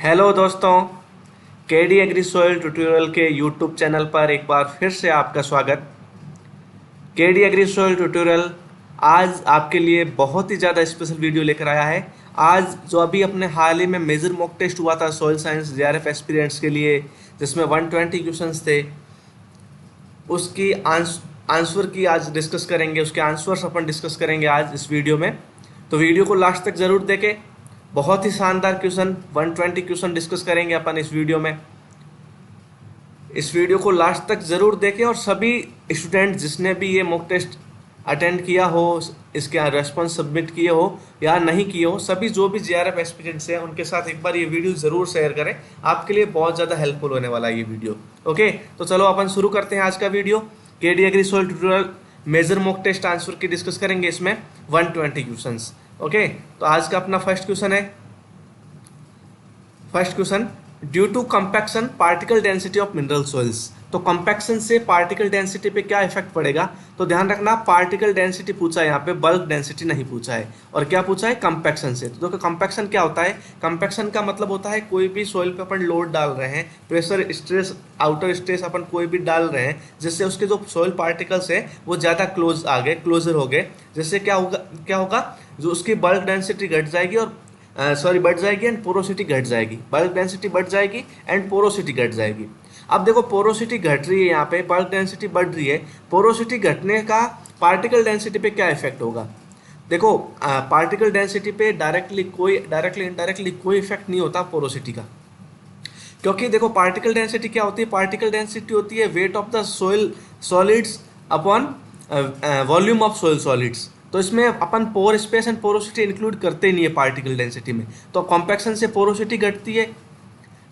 Hello दोस्तों, KD agri soil tutorial के YouTube channel पर एक बार फिर से आपका स्वागत। केडी एग्री सॉइल ट्यूटोरियल आज आपके लिए बहुत ही ज़्यादा स्पेशल वीडियो लेकर आया है। आज जो अभी अपने हाल ही में मेजर मॉक टेस्ट हुआ था सॉइल साइंस जेआरएफ एस्पिरेंट्स के लिए, जिसमें 120 क्वेश्चंस थे, उसकी आंसर की आज डिस्कस करेंगे। उसके आंसर्स अपन डिस्कस करेंगे आज इस वीडियो में, तो वीडियो को लास्ट तक ज़रूर देखें। बहुत ही शानदार क्वेश्चन 120 क्वेश्चन डिस्कस करेंगे अपन इस वीडियो में। इस वीडियो को लास्ट तक ज़रूर देखें और सभी स्टूडेंट जिसने भी ये मॉक टेस्ट अटेंड किया हो, इसके रेस्पॉन्स सबमिट किए हो या नहीं किए हो, सभी जो भी जेआरएफ एस्पिरेंट्स हैं उनके साथ एक बार ये वीडियो ज़रूर शेयर करें। आपके लिए बहुत ज़्यादा हेल्पफुल होने वाला है ये वीडियो। ओके, तो चलो अपन शुरू करते हैं आज का video. KD agri soil tutorial major mock test answer key discuss करेंगे इसमें 120 क्वेश्चंस। ओके, तो आज का अपना first question due to compaction particle density of mineral soils. तो कंपैक्शन से पार्टिकल डेंसिटी पे क्या इफेक्ट पड़ेगा, तो ध्यान रखना पार्टिकल डेंसिटी पूछा है यहाँ पे, बल्क डेंसिटी नहीं पूछा है। और क्या पूछा है, कंपैक्शन से। तो कंपैक्शन क्या होता है, कंपैक्शन का मतलब होता है कोई भी सॉइल पे अपन लोड डाल रहे हैं, प्रेशर, स्ट्रेस, आउटर स्ट्रेस अपन कोई भी डाल रहे हैं, जिससे उसके जो सॉइल पार्टिकल्स है वो ज़्यादा क्लोजर हो गए। जिससे क्या होगा जो उसकी बल्क डेंसिटी घट जाएगी और बढ़ जाएगी एंड पोरोसिटी घट जाएगी। बल्क डेंसिटी बढ़ जाएगी एंड पोरोसिटी घट जाएगी। अब देखो पोरोसिटी घट रही है यहाँ पे, बल्क डेंसिटी बढ़ रही है। पोरोसिटी घटने का पार्टिकल डेंसिटी पे क्या इफेक्ट होगा, देखो पार्टिकल डेंसिटी पे डायरेक्टली इनडायरेक्टली कोई इफेक्ट नहीं होता पोरोसिटी का। क्योंकि देखो पार्टिकल डेंसिटी क्या होती है, पार्टिकल डेंसिटी होती है weight of the soil solids upon volume of soil solids. तो इसमें अपन पोर स्पेस एंड पोरोसिटी इंक्लूड करते ही नहीं है पार्टिकल डेंसिटी में। तो कॉम्पैक्शन से पोरोसिटी घटती है,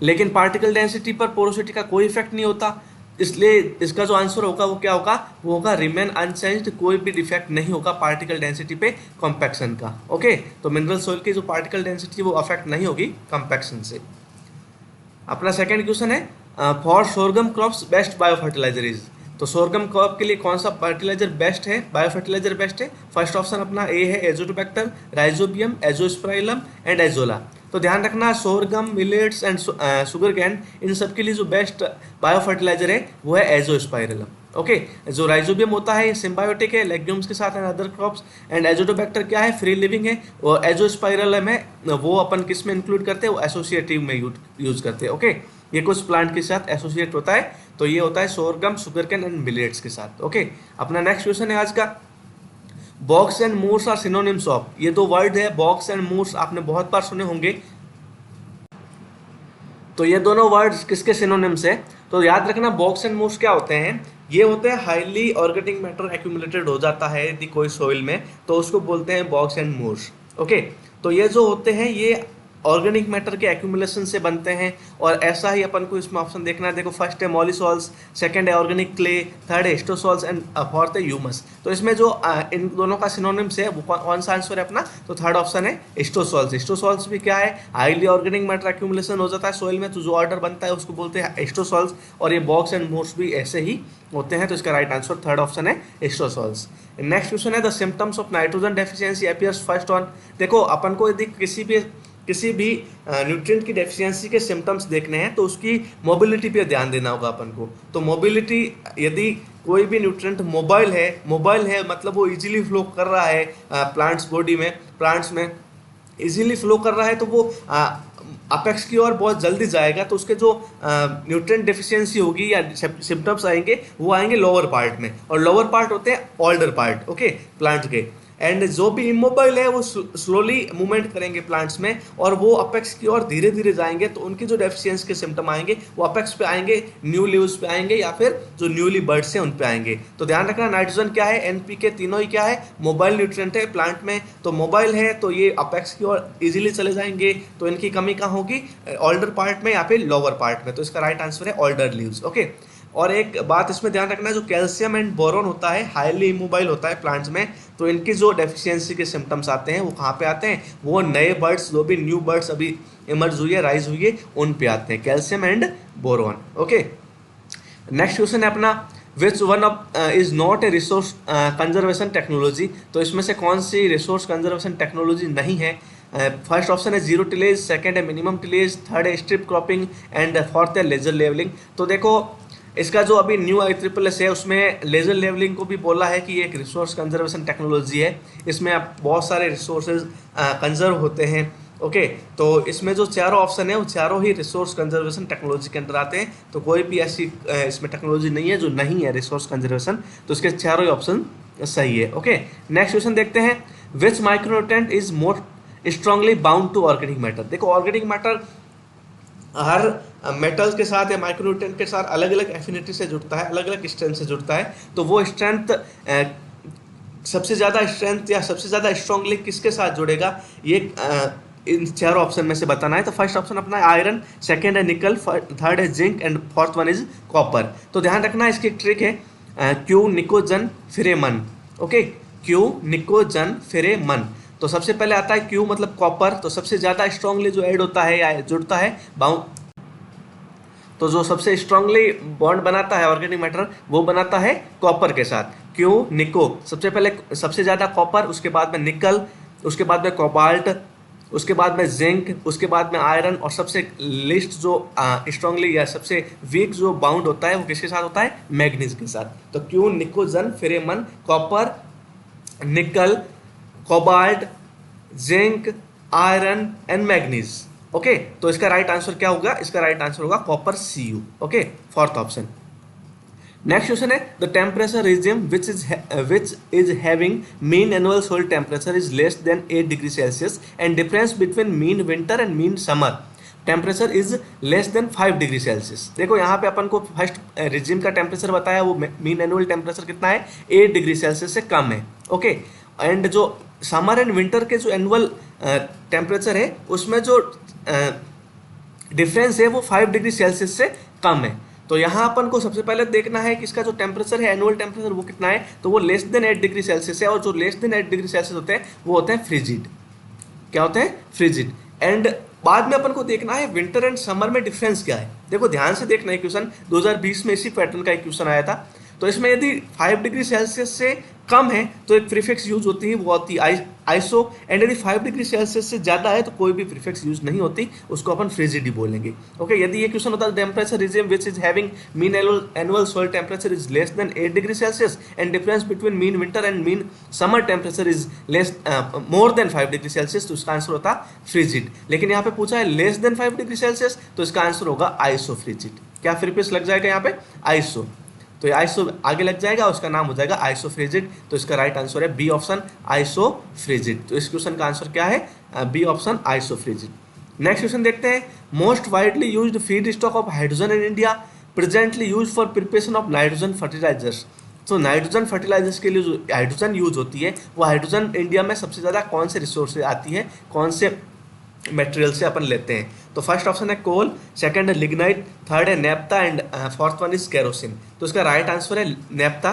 लेकिन पार्टिकल डेंसिटी पर पोरोसिटी का कोई इफेक्ट नहीं होता। इसलिए इसका जो आंसर होगा वो क्या होगा, वो होगा रिमेन अनचेंज्ड। कोई भी डिफेक्ट नहीं होगा पार्टिकल डेंसिटी पे कॉम्पैक्शन का। ओके, तो मिनरल सॉइल की जो पार्टिकल डेंसिटी वो अफेक्ट नहीं होगी कॉम्पैक्शन से। अपना सेकेंड क्वेश्चन है for sorghum crops best bio fertiliser is. तो सोरगम क्रॉप के लिए कौन सा फर्टिलाइजर बेस्ट है, बायो फर्टिलाइजर बेस्ट है। फर्स्ट ऑप्शन अपना ए है azotobacter, rhizobium, azospirillum and azolla. तो ध्यान रखना sorghum, millets and sugarcane, इन सब के लिए जो बेस्ट बायो फर्टिलाइजर है वो है एजोस्पाइरलम। ओके, जो राइजोबियम होता है सिम्बायोटिक है लेग्यूम्स के साथ and other crops, and Azotobacter क्या है, फ्री लिविंग है। और एजोस्पाइरलम है वो अपन किस में इंक्लूड करते हैं, वो एसोसिएटिव में यूज करते हैं। ओके, ये कुछ प्लांट के साथ एसोसिएट होता है, तो ये होता है सोरगम, शुगरकेन एंड मिलेट्स के साथ। ओके, अपना नेक्स्ट क्वेश्चन है आज का box and moors are synonyms of. ये दो वर्ड है बॉक्स एंड मूर्स, आपने बहुत बार सुने होंगे। तो ये दोनों वर्ड्स किसके सिनोनिम्स है, तो याद रखना बॉक्स एंड मूर्स क्या होते हैं, ये होते हैं हाईली ऑर्गेनिक मैटर एक्यूमुलेटेड हो जाता है यदि कोई सोइल में, तो उसको बोलते हैं बॉक्स एंड मूर्स। ओके, तो ये जो होते हैं ये ऑर्गेनिक मैटर के एक्यूमुलेशन से बनते हैं। और ऐसा ही अपन को इसमें ऑप्शन देखना है। देखो फर्स्ट है मॉलिसॉल्स, सेकंड है ऑर्गेनिक क्ले, थर्ड है एस्टोसॉल्स एंड फोर्थ है ह्यूमस। तो इसमें जो इन दोनों का सिनोनिम्स है वो कौन सा आंसर है अपना, तो थर्ड ऑप्शन है एस्टोसॉल्स। एस्टोसॉल्स भी क्या है, हाईली ऑर्गेनिक मैटर एक्यूमुलेशन हो जाता है सोइल में, तो जो ऑर्डर बनता है उसको बोलते हैं एस्टोसॉल्स। और ये बॉक्स एंड मूर्स भी ऐसे ही होते हैं, तो इसका राइट आंसर थर्ड ऑप्शन है एस्टोसॉल्स। नेक्स्ट क्वेश्चन है the symptoms of nitrogen deficiency appears first on. देखो अपन को यदि किसी भी न्यूट्रिएंट की डेफिशिएंसी के सिम्टम्स देखने हैं तो उसकी मोबिलिटी पे ध्यान देना होगा अपन को। तो मोबिलिटी, यदि कोई भी न्यूट्रिएंट मोबाइल है मतलब वो इजीली फ्लो कर रहा है प्लांट्स में इजीली फ्लो कर रहा है, तो वो अपेक्स की ओर बहुत जल्दी जाएगा। तो उसके जो न्यूट्रिएंट डेफिशिएंसी होगी या सिम्टम्स आएंगे वो आएंगे लोअर पार्ट में, और लोअर पार्ट होते हैं ओल्डर पार्ट। ओके, प्लांट के। एंड जो भी इमोबाइल है वो स्लोली मूवमेंट करेंगे प्लांट्स में, और वो अपेक्स की ओर धीरे धीरे जाएंगे। तो उनकी जो डेफिशिएंसी के सिम्टम आएंगे वो अपेक्स पे आएंगे, न्यू लीव्स पे आएंगे, या फिर जो न्यूली बर्ड्स हैं उन पे आएंगे। तो ध्यान रखना नाइट्रोजन क्या है, एनपीके, तीनों ही क्या है, मोबाइल न्यूट्रिएंट है प्लांट में। तो मोबाइल है तो ये अपेक्स की ओर इजीली चले जाएंगे। तो इनकी कमी कहाँ होगी, ओल्डर पार्ट में या फिर लोअर पार्ट में। तो इसका राइट आंसर है ओल्डर लीव्स। ओके, और एक बात इसमें ध्यान रखना है, जो कैल्शियम एंड बोरोन होता है हाईली इमोबाइल होता है प्लांट्स में, तो इनकी जो डेफिशिएंसी के सिम्टम्स आते हैं वो कहाँ पे आते हैं, वो नए बर्ड्स, जो भी न्यू बर्ड्स अभी इमर्ज हुई है, राइज हुई है, उन पे आते हैं, calcium and boron. Okay, next question है अपना विच one of is not A resource conservation technology. तो इसमें से कौन सी रिसोर्स कंजर्वेशन टेक्नोलॉजी नहीं है, फर्स्ट ऑप्शन है जीरो टिलेज, सेकंड है मिनिमम टिलेज, थर्ड है स्ट्रिप क्रॉपिंग एंड फोर्थ है लेजर लेवलिंग। तो देखो इसका जो अभी न्यू IEEE है उसमें लेजर लेवलिंग को भी बोला है कि ये एक रिसोर्स कंजर्वेशन टेक्नोलॉजी है, इसमें आप बहुत सारे रिसोर्सेज कंजर्व होते हैं। ओके, तो इसमें जो चारों ऑप्शन है वो चारों ही रिसोर्स कंजर्वेशन टेक्नोलॉजी के अंदर आते हैं, तो कोई भी ऐसी इसमें टेक्नोलॉजी नहीं है जो नहीं है रिसोर्स कंजर्वेशन, तो इसके चारों ही ऑप्शन सही है। ओके, नेक्स्ट क्वेश्चन देखते हैं, which micronutrient is more strongly bound to organic matter. देखो ऑर्गेनिक मैटर हर मेटल्स के साथ या माइक्रोन्यूट्रिएंट के साथ अलग अलग एफिनिटी से जुड़ता है, अलग अलग स्ट्रेंथ से जुड़ता है, तो वो स्ट्रेंथ सबसे ज़्यादा स्ट्रेंथ या सबसे ज़्यादा स्ट्रांगली किसके साथ जुड़ेगा, ये इन चारों ऑप्शन में से बताना है। तो फर्स्ट ऑप्शन अपना है आयरन, सेकंड है निकल, थर्ड है zinc and fourth one is copper. तो ध्यान रखना इसकी एक ट्रिक है, क्यू निकोजन फिरे मन। ओके, क्यू निकोजन फिरे मन। तो सबसे पहले आता है क्यू मतलब कॉपर, तो सबसे ज़्यादा स्ट्रांगली जो ऐड होता है या जुड़ता है तो जो सबसे स्ट्रांगली बॉन्ड बनाता है ऑर्गेनिक मैटर वो बनाता है कॉपर के साथ। क्यू निको, सबसे पहले सबसे ज़्यादा कॉपर, उसके बाद में निकल, उसके बाद में कोबाल्ट, उसके बाद में जिंक, उसके बाद में आयरन, और सबसे लिस्ट जो स्ट्रांगली या सबसे वीक जो बाउंड होता है वो किसके साथ होता है, मैग्नीज के साथ। तो क्यू निकोजन फिरेमन, copper, nickel, cobalt, zinc, iron and manganese. Okay, तो इसका राइट आंसर क्या होगा, इसका राइट आंसर होगा copper Cu। Okay, fourth option. Next question है, the temperature regime which is having mean annual soil temperature is less than 8 degree Celsius and difference between mean winter and mean summer temperature is less than 5 degree Celsius। देखो यहाँ पे अपन को first regime का temperature बताया, वो mean annual temperature कितना है, 8 डिग्री सेल्सियस से कम है। ओके, एंड जो समर एंड विंटर के जो एनुअल टेम्परेचर है उसमें जो डिफरेंस है वो 5 डिग्री सेल्सियस से कम है। तो यहाँ अपन को सबसे पहले देखना है कि इसका जो टेम्परेचर है एनुअल टेम्परेचर वो कितना है, तो वो लेस देन 8 डिग्री सेल्सियस है, और जो लेस देन 8 डिग्री सेल्सियस होते हैं वो होते हैं फ्रिजिड। क्या होते हैं, फ्रिजिड। एंड बाद में अपन को देखना है विंटर एंड समर में डिफरेंस क्या है। देखो ध्यान से देखना है, क्वेश्चन 2020 में इसी पैटर्न का एक क्वेश्चन आया था। तो इसमें यदि 5 डिग्री सेल्सियस से कम है तो एक प्रीफिक्स यूज होती है, वो होती है आइसो, एंड यदि 5 डिग्री सेल्सियस से ज़्यादा है तो कोई भी प्रीफिक्स यूज नहीं होती, उसको अपन फ्रिजिड ही बोलेंगे। ओके, यदि ये क्वेश्चन होता है temperature regime which is having mean annual soil temperature is less then 8 degree Celsius and difference between mean winter and mean summer temperature is less more than 5 degree Celsius, तो इसका answer होता frigid. लेकिन यहाँ पे पूछा है less than 5 degree Celsius, तो इसका आंसर होगा आइसो फ्रिजिड। क्या प्रीफिक्स लग जाएगा यहाँ पे, आइसो, तो ये आइसो आगे लग जाएगा, उसका नाम हो जाएगा आइसोफ्रिजिड। तो इसका राइट आंसर है बी ऑप्शन आइसोफ्रिजिड। तो इस क्वेश्चन का आंसर क्या है, B option isofrigid. Next question देखते हैं, most widely used feed stock of hydrogen in India presently use for preparation of nitrogen fertilizers. तो नाइट्रोजन फर्टिलाइजर्स के लिए जो हाइड्रोजन यूज होती है वो हाइड्रोजन इंडिया में सबसे ज़्यादा कौन से रिसोर्स से आती है, कौन से मटेरियल से अपन लेते हैं। तो फर्स्ट ऑप्शन है कोल, सेकंड है लिग्नाइट, थर्ड है naphtha and fourth one is kerosene. तो इसका राइट आंसर है नेप्था।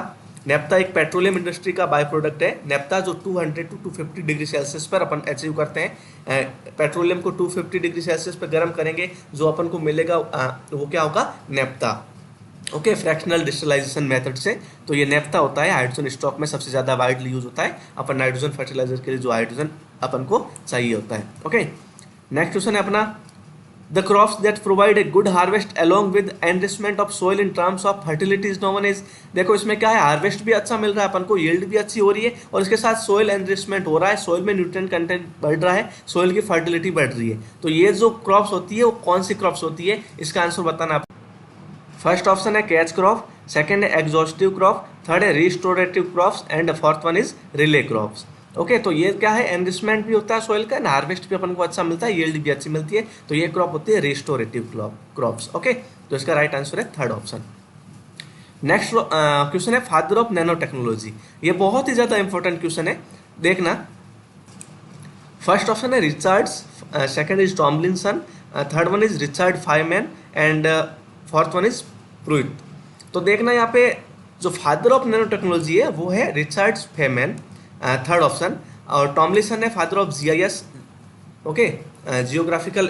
नेप्था एक पेट्रोलियम इंडस्ट्री का बाय प्रोडक्ट है। नेप्था जो 200 to 250 डिग्री सेल्सियस पर अपन अचीव करते हैं, पेट्रोलियम को 250 डिग्री सेल्सियस पर गर्म करेंगे, जो अपन को मिलेगा वो क्या होगा, नेप्था। ओके, फ्रैक्शनल डिस्टिलाइजेशन मेथड से। तो ये नेप्था होता है, हाइड्रोजन स्टॉक में सबसे ज़्यादा वाइडली यूज होता है अपन नाइट्रोजन फर्टिलाइजर के लिए, जो हाइड्रोजन अपन को चाहिए होता है। ओके, नेक्स्ट क्वेश्चन है अपना, the crops that provide a good harvest along with enrichment of soil in terms of fertility is known as. देखो इसमें क्या है, हार्वेस्ट भी अच्छा मिल रहा है अपन को, यील्ड भी अच्छी हो रही है, और इसके साथ सोइल एनरिचमेंट हो रहा है, सोइल में न्यूट्रिएंट कंटेंट बढ़ रहा है, सोइल की फर्टिलिटी बढ़ रही है। तो ये जो क्रॉप्स होती है वो कौन सी क्रॉप्स होती है, इसका आंसर बताना। फर्स्ट ऑप्शन है कैच क्रॉप, सेकंड है एग्जॉस्टिव क्रॉप, थर्ड है restorative crops and fourth one is relay crops. Okay, तो ये क्या है, एनरिचमेंट भी होता है सोइल का, एंड हार्वेस्ट भी अपन को अच्छा मिलता है, यील्ड भी अच्छी मिलती है, तो ये क्रॉप होती है रिस्टोरेटिव क्रॉप्स। ओके, तो इसका राइट आंसर है थर्ड ऑप्शन। नेक्स्ट क्वेश्चन है फादर ऑफ नैनो टेक्नोलॉजी। ये बहुत ही ज़्यादा इंपॉर्टेंट क्वेश्चन है, देखना। फर्स्ट ऑप्शन है Richards, second is Tomlinson, third one is Richard Feynman and fourth one is Pruitt. तो देखना यहाँ पे जो फादर ऑफ नैनो टेक्नोलॉजी है वो है रिचर्ड फेमैन, थर्ड ऑप्शन, और टॉमलिसन है father of GIS, okay, geographical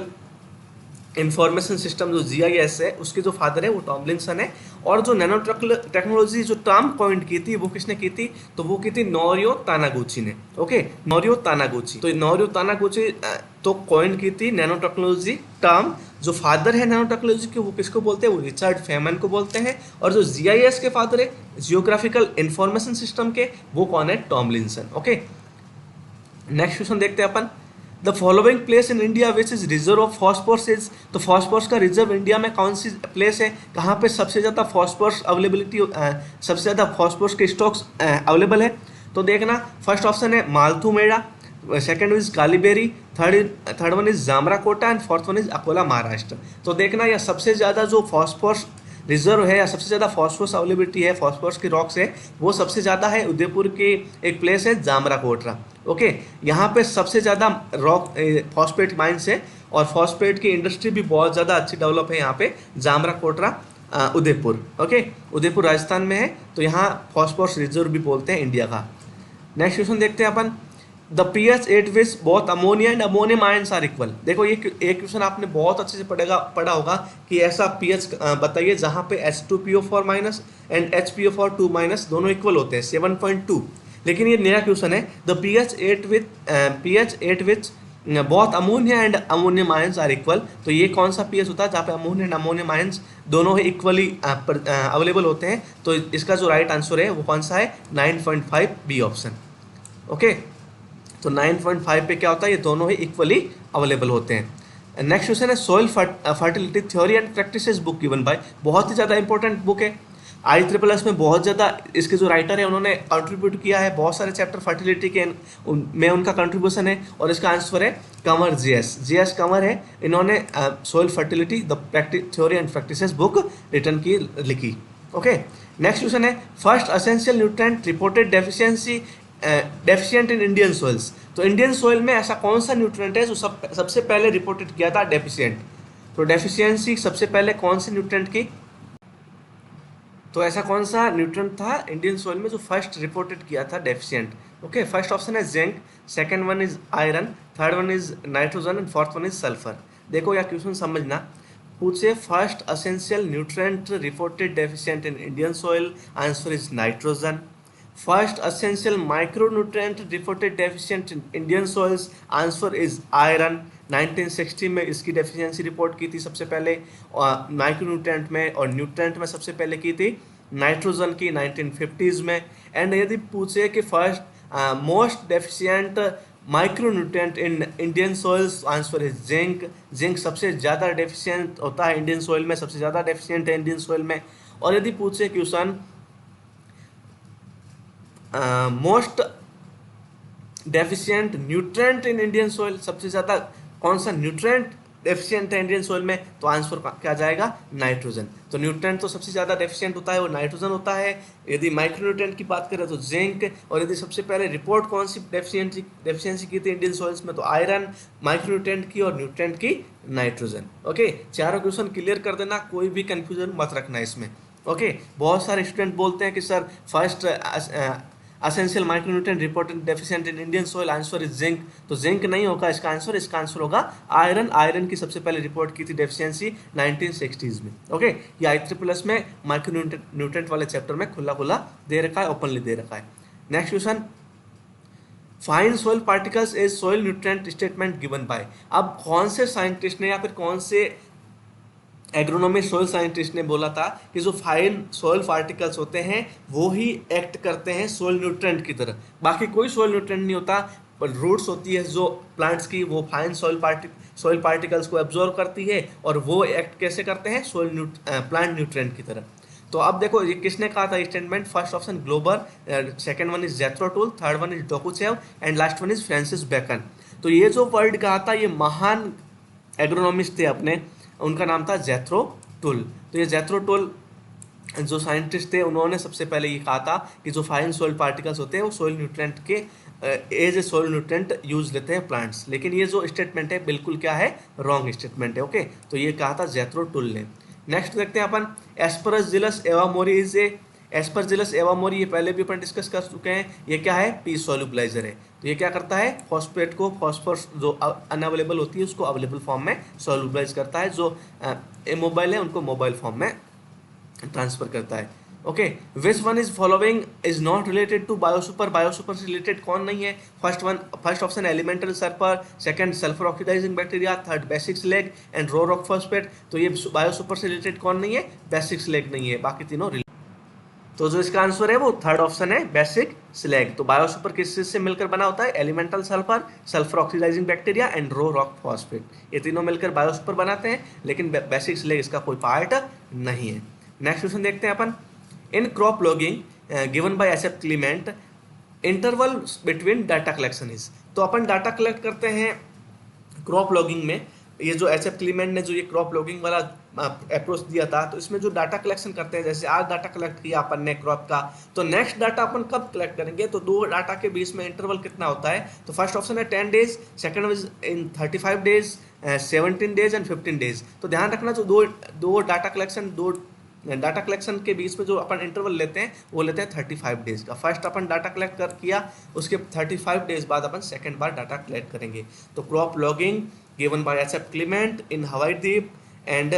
information system जो जीआईएस है उसके जो फादर है वो टॉमलिंसन है। और जो नैनो टेक्नोलॉजी जो टर्म कॉइंट की थी वो किसने की थी, तो वो की थी नोरियो तानागुची ने। ओके, नोरियो तानागुची, तो नोरियो तानागुची तो कॉइन की थी नैनो टेक्नोलॉजी टर्म। जो फादर है नैनो टेक्नोलॉजी के वो किसको बोलते हैं, वो रिचर्ड फेमन को बोलते हैं। और जो जीआईएस के फादर है जियोग्राफिकल इंफॉर्मेशन सिस्टम के, वो कौन है, टॉमलिंसन। ओके, नेक्स्ट क्वेश्चन देखते हैं अपन। The following place in India which is reserve of phosphorus is, तो फॉस्फोरस का रिजर्व इंडिया में कौन सी प्लेस है, कहाँ पे सबसे ज़्यादा फॉस्फोरस अवेलेबिलिटी, सबसे ज़्यादा फॉस्फोरस के स्टॉक्स अवेलेबल है। तो देखना, फर्स्ट ऑप्शन है मालथू मेड़ा, सेकंड इज कालीबेरी, third one is Jhamarkotra and fourth one is Akola Maharashtra. तो देखना, यह सबसे ज़्यादा जो फॉस्फोरस रिजर्व है या सबसे ज़्यादा फॉस्फोरस अवेलेबिलिटी है, फॉस्फोरस की रॉक्स है, वो सबसे ज़्यादा है उदयपुर की एक प्लेस है जामरा कोटरा। ओके, यहाँ पे सबसे ज़्यादा रॉक फॉस्फेट माइंस है और फॉस्फेट की इंडस्ट्री भी बहुत ज़्यादा अच्छी डेवलप है यहाँ पे जामरा कोटरा उदयपुर। ओके, उदयपुर राजस्थान में है, तो यहाँ फॉस्फोरस रिजर्व भी बोलते हैं इंडिया का। नेक्स्ट क्वेश्चन देखते हैं अपन। The pH at which both ammonia and ammonium ions are equal. देखो ये एक क्वेश्चन आपने बहुत अच्छे से पढ़ा होगा कि ऐसा pH बताइए जहाँ पे H2PO4 minus and HPO4 2 minus दोनों इक्वल होते हैं 7.2। लेकिन ये नया क्वेश्चन है, the pH at which both ammonia and ammonium ions are equal. तो ये कौन सा pH होता है जहाँ पे अमोनिया एंड अमोनियम आयंस दोनों ही इक्वली अवेलेबल होते हैं। तो इसका जो राइट आंसर है वो कौन सा है, 9.5 बी ऑप्शन। ओके, तो 9.5 पे क्या होता है, ये दोनों ही इक्वली अवेलेबल होते हैं। नेक्स्ट क्वेश्चन है soil fertility theory and practices book given by, बहुत ही ज़्यादा इंपॉर्टेंट बुक है। IEEE में बहुत ज़्यादा इसके जो राइटर है उन्होंने कंट्रीब्यूट किया है, बहुत सारे चैप्टर फर्टिलिटी के में उनका कंट्रीब्यूशन है। और इसका आंसर है कंवर, जीएस कंवर है, इन्होंने soil fertility the theory and practices book return की लिखी। ओके, नेक्स्ट क्वेश्चन है first essential nutrient reported deficient in Indian soils. तो इंडियन सोइल में ऐसा कौन सा न्यूट्रिएंट है जो सबसे पहले रिपोर्टेड किया था डेफिशिएंट। तो डेफिशिएंसी सबसे पहले कौन से न्यूट्रिएंट की, तो ऐसा कौन सा न्यूट्रिएंट था इंडियन सोइल में जो फर्स्ट रिपोर्टेड किया था डेफिशिएंट। ओके, फर्स्ट ऑप्शन है zinc, second one is iron, third one is nitrogen and fourth one is sulphur. देखो यह क्वेश्चन समझना, पूछे first essential nutrient reported deficient in Indian soil, answer is nitrogen. First essential micronutrient reported deficient in Indian soils, answer is iron. 1960 में इसकी deficiency report की थी सबसे पहले माइक्रोन्यूट्रिएंट में, और न्यूट्रिएंट में सबसे पहले की थी नाइट्रोजन की 1950s में। एंड यदि पूछे कि first most deficient micronutrient in Indian soils, answer is zinc. Zinc सबसे ज़्यादा डेफिशिएंट होता है इंडियन सोइल में, सबसे ज़्यादा डेफिशिएंट है इंडियन सोइल में। और यदि पूछे question most deficient nutrient in Indian soil, सबसे ज़्यादा कौन सा न्यूट्रिएंट डेफिशिएंट है इंडियन सोइल में, तो आंसर क्या जाएगा, नाइट्रोजन। तो न्यूट्रिएंट तो सबसे ज़्यादा डेफिशिएंट होता है वो नाइट्रोजन होता है। यदि माइक्रोन्यूट्रिएंट की बात करें तो जिंक, और यदि सबसे पहले रिपोर्ट कौन सी डेफिशिएंसी की थी इंडियन सोइल्स में, तो आयरन, माइक्रोन्यूट्रिएंट की और न्यूट्रिएंट की नाइट्रोजन। ओके, चारों क्वेश्चन क्लियर कर देना, कोई भी कंफ्यूजन मत रखना इसमें। ओके, बहुत सारे स्टूडेंट बोलते हैं कि sir first essential micronutrient reported deficient in Indian soil, answer is zinc. तो जिंक नहीं होगा इसका आंसर होगा आयरन। आयरन की सबसे पहले रिपोर्ट की थी डेफिशिएंसी 1960s में। ओके, ये IEEE में माइक्रोन्यूट्रिएंट वाले चैप्टर में खुला दे रखा है, ओपनली दे रखा है। Next question, find soil particles as soil nutrient statement given by. अब कौन से साइंटिस्ट ने या फिर कौन से एग्रोनॉमी सॉइल साइंटिस्ट ने बोला था कि जो फाइन सॉइल पार्टिकल्स होते हैं वो ही एक्ट करते हैं सॉइल न्यूट्रिएंट की तरह, बाकी कोई सॉइल न्यूट्रिएंट नहीं होता। पर रूट्स होती है जो प्लांट्स की, वो फाइन सॉइल पार्टिकल्स को एब्जॉर्व करती है और वो एक्ट कैसे करते हैं, प्लांट न्यूट्रिएंट की तरह। तो अब देखो ये किसने कहा था statement, first option Glover, second one is Jethro Tull, third one is Dokuchaev and last one is Francis Bacon. तो ये जो वर्ड कहा था ये महान एग्रोनॉमिस्ट थे अपने, उनका नाम था जेथ्रो टुल। तो ये जेथ्रो टुल जो साइंटिस्ट थे उन्होंने सबसे पहले ये कहा था कि जो फाइन सॉइल पार्टिकल्स होते हैं वो सॉइल न्यूट्रिएंट के as a soil nutrient use लेते हैं प्लांट्स। लेकिन ये जो स्टेटमेंट है बिल्कुल क्या है, रॉन्ग स्टेटमेंट है। ओके, तो ये कहा था जेथ्रो टुल ने। नेक्स्ट देखते हैं अपन, एस्परजिलस एवामोरी इज ए एस्परजिलस एवामोरी, ये पहले भी अपन डिस्कस कर चुके हैं, ये क्या है, पी सोल्यूबलाइजर है। तो ये क्या करता है, फॉस्फेट को फॉस्फोरस जो अनअवेलेबल होती है उसको अवेलेबल फॉर्म में सोल्यूबलाइज करता है, जो इमोबाइल है उनको मोबाइल फॉर्म में ट्रांसफर करता है। Okay, which one is following is not related to biosuper, biosuper से रिलेटेड कौन नहीं है, first option elemental sulphur, second sulphur oxidising bacteria, third basic slag and रो रॉक फॉस्फेट। तो ये बायोसुपर से रिलेटेड कौन नहीं है, बेसिक स्लैग नहीं है, बाकी तीनों। तो जो इसका आंसर है वो थर्ड ऑप्शन है, बेसिक स्लैग। तो बायोसुपर किस चीज से मिलकर बना होता है, elemental sulphur, sulphur oxidising bacteria and रो रॉक फॉस्फेट, ये तीनों मिलकर बायोसुपर बनाते हैं, लेकिन बेसिक स्लैग इसका कोई पार्ट नहीं है। नेक्स्ट क्वेश्चन देखते हैं अपन, in crop logging given by SF Clement interval between data collection is. तो अपन डाटा कलेक्ट करते हैं क्रॉप लॉगिंग में, ये जो एसएफ क्लीमेंट ने जो ये क्रॉप लॉगिंग वाला अप्रोच दिया था, तो इसमें जो डाटा कलेक्शन करते हैं, जैसे आज डाटा कलेक्ट किया अपन ने क्रॉप का, तो नेक्स्ट डाटा अपन कब कलेक्ट करेंगे, तो दो डाटा के बीच में इंटरवल कितना होता है, तो फर्स्ट ऑप्शन है 10 days, second is in 35 days, 17 days and 15 days. तो ध्यान रखना, जो दो डाटा कलेक्शन के बीच में जो अपन इंटरवल लेते हैं वो लेते हैं 35 डेज का। फर्स्ट अपन डाटा कलेक्ट कर किया, उसके 35 डेज बाद अपन सेकंड बार डाटा कलेक्ट करेंगे। तो crop logging given by SF Clement in Hawaii द्वीप and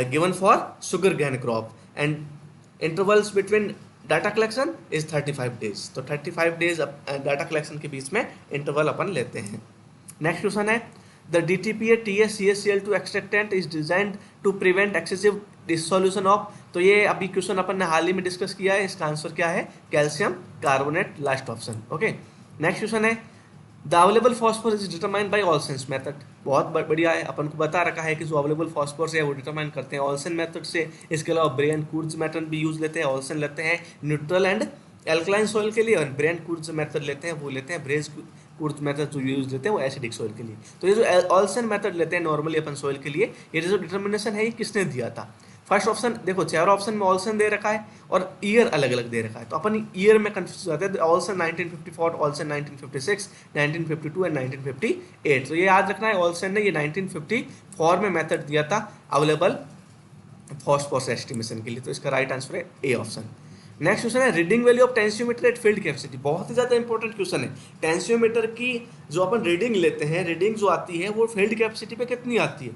given for sugar cane crop and intervals between data collection is 35 days. तो 35 डेज डाटा कलेक्शन के बीच में इंटरवल अपन लेते हैं। नेक्स्ट क्वेश्चन है, the DTPA TSCSCl2 extractant is designed to prevent excessive dissolution of. तो ये अभी क्वेश्चन अपन ने हाल ही में डिस्कस किया है, इसका आंसर क्या है, calcium carbonate, last option. Okay, next question है, the available phosphorus is determined by Olsen's method. बहुत बढ़िया है, अपन को बता रखा है कि जो अवेलेबल फॉस्फोरस है वो डिटरमाइन करते हैं ऑल्सन मेथड से। इसके अलावा ब्रेन कूर्ज मेथड भी यूज लेते हैं, ऑल्सन लेते हैं न्यूट्रल एंड एल्कलाइन सॉइल के लिए, और ब्रेन कूर्ज मेथड लेते हैं वो लेते हैं ब्रेज कूर्ज मेथड जो यूज लेते हैं वो एसिडिक सॉइल के लिए। तो ये जो ऑल्सन मेथड लेते हैं नॉर्मली अपन सॉइल के लिए, ये जो डिटर्मिनेशन है ये किसने दिया था, फर्स्ट ऑप्शन देखो, चार ऑप्शन में ऑल्सन दे रखा है और ईयर अलग अलग दे रखा है, तो अपन ईयर में कंफ्यूज हो जाते हैं। Olson 1954, Olson 1956, 1952 and 1958। तो ये याद रखना है, ऑल्सन ने ये 1954 में मेथड दिया था अवेलेबल फॉस्फोरस एस्टिमेशन के लिए। तो इसका राइट आंसर है ए ऑप्शन। नेक्स्ट क्वेश्चन है, reading value of tensiometer eight field capacity. बहुत ही ज्यादा इंपॉर्टेंट क्वेश्चन है। टेंसियोमीटर की जो अपन रीडिंग लेते हैं, रीडिंग जो आती है वो फील्ड कैपेसिटी पे कितनी आती है,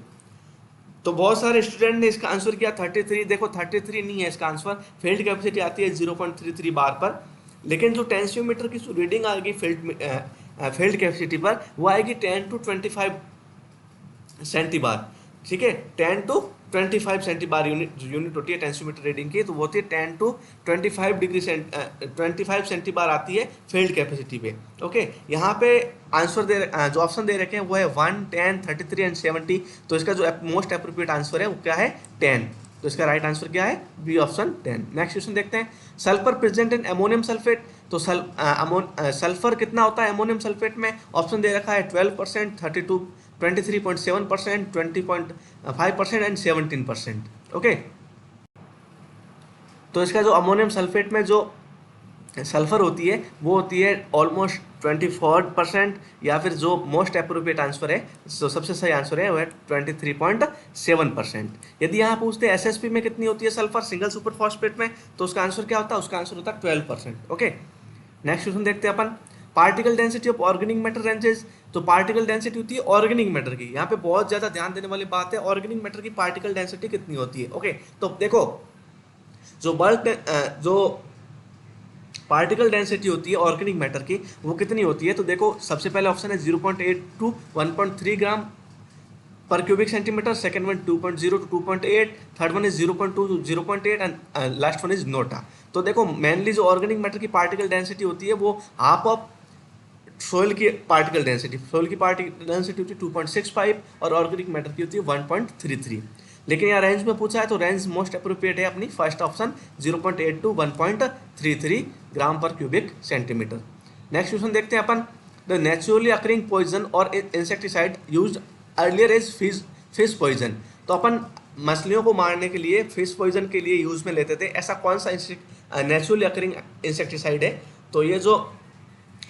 तो बहुत सारे स्टूडेंट ने इसका आंसर किया 33। देखो 33 नहीं है इसका आंसर, फील्ड कैपेसिटी आती है 0.33 बार पर, लेकिन जो टेंसियोमीटर की जो रीडिंग आएगी फील्ड कैपेसिटी पर वो आएगी 10 to 25 सेंटीबार। ठीक है, 10 to 25 सेंटीबार यूनिट जो यूनिट होती है टेंसियोमीटर रीडिंग की, तो वो होती है 10 to 25 सेंटीबार आती है फील्ड कैपेसिटी पे। ओके, यहाँ पे आंसर जो ऑप्शन दे रखे हैं वो है 1, 10, 33 एंड 70। तो इसका जो मोस्ट अप्रोप्रिएट आंसर है वो क्या है, 10। तो इसका राइट आंसर क्या है, बी ऑप्शन 10। नेक्स्ट क्वेश्चन देखते हैं, sulphur present in ammonium sulphate. तो सल्फर कितना होता है अमोनियम सल्फेट में, ऑप्शन दे रखा है 12%, 23.7%, 20.5% एंड 17%। ओके, तो इसका जो अमोनियम सल्फेट में जो सल्फर होती है वो होती है ऑलमोस्ट 24%, या फिर जो मोस्ट अप्रोप्रिएट आंसर है, जो सबसे सही आंसर है वो है 23.7%। यदि यहाँ पूछते हैं एसएसपी में कितनी होती है सल्फर सिंगल सुपर फॉस्फेट में, तो उसका आंसर क्या होता है, उसका आंसर होता है 12%। ओके, नेक्स्ट क्वेश्चन देखते हैं अपन, particle density of organic matter ranges. तो पार्टिकल डेंसिटी होती है ऑर्गेनिक मैटर की, यहाँ पे बहुत ज्यादा ध्यान देने वाली बात है, ऑर्गेनिक मैटर की पार्टिकल डेंसिटी कितनी होती है। ओके, तो देखो जो पार्टिकल डेंसिटी होती है ऑर्गेनिक मैटर की वो कितनी होती है, तो देखो सबसे पहले ऑप्शन है 0.8 to 1.3 ग्राम पर cubic centimetre, second one 2.0 to 2.8, third one is 0.2 to 0.8 and last one is nota. तो देखो मेनली जो ऑर्गेनिक मैटर की पार्टिकल डेंसिटी होती है वो हाफ ऑफ सोइल की पार्टिकल डेंसिटी, सोइल की पार्टिकल डेंसिटी होती है 2.65 और ऑर्गेनिक मैटर की होती है 1.33। लेकिन यहाँ रेंज में पूछा है तो रेंज मोस्ट अप्रोप्रिएट है अपनी फर्स्ट ऑप्शन 0.8 to 1.33 ग्राम पर क्यूबिक सेंटीमीटर। नेक्स्ट क्वेश्चन देखते हैं अपन, द नेचुरली अकरिंग पॉइजन और insecticide used earlier is fish poison. तो अपन मछलियों को मारने के लिए फिश पॉइजन के लिए यूज में लेते थे, ऐसा कौन सा नेचुरली अकरिंग इंसेक्टिसाइड है, तो ये जो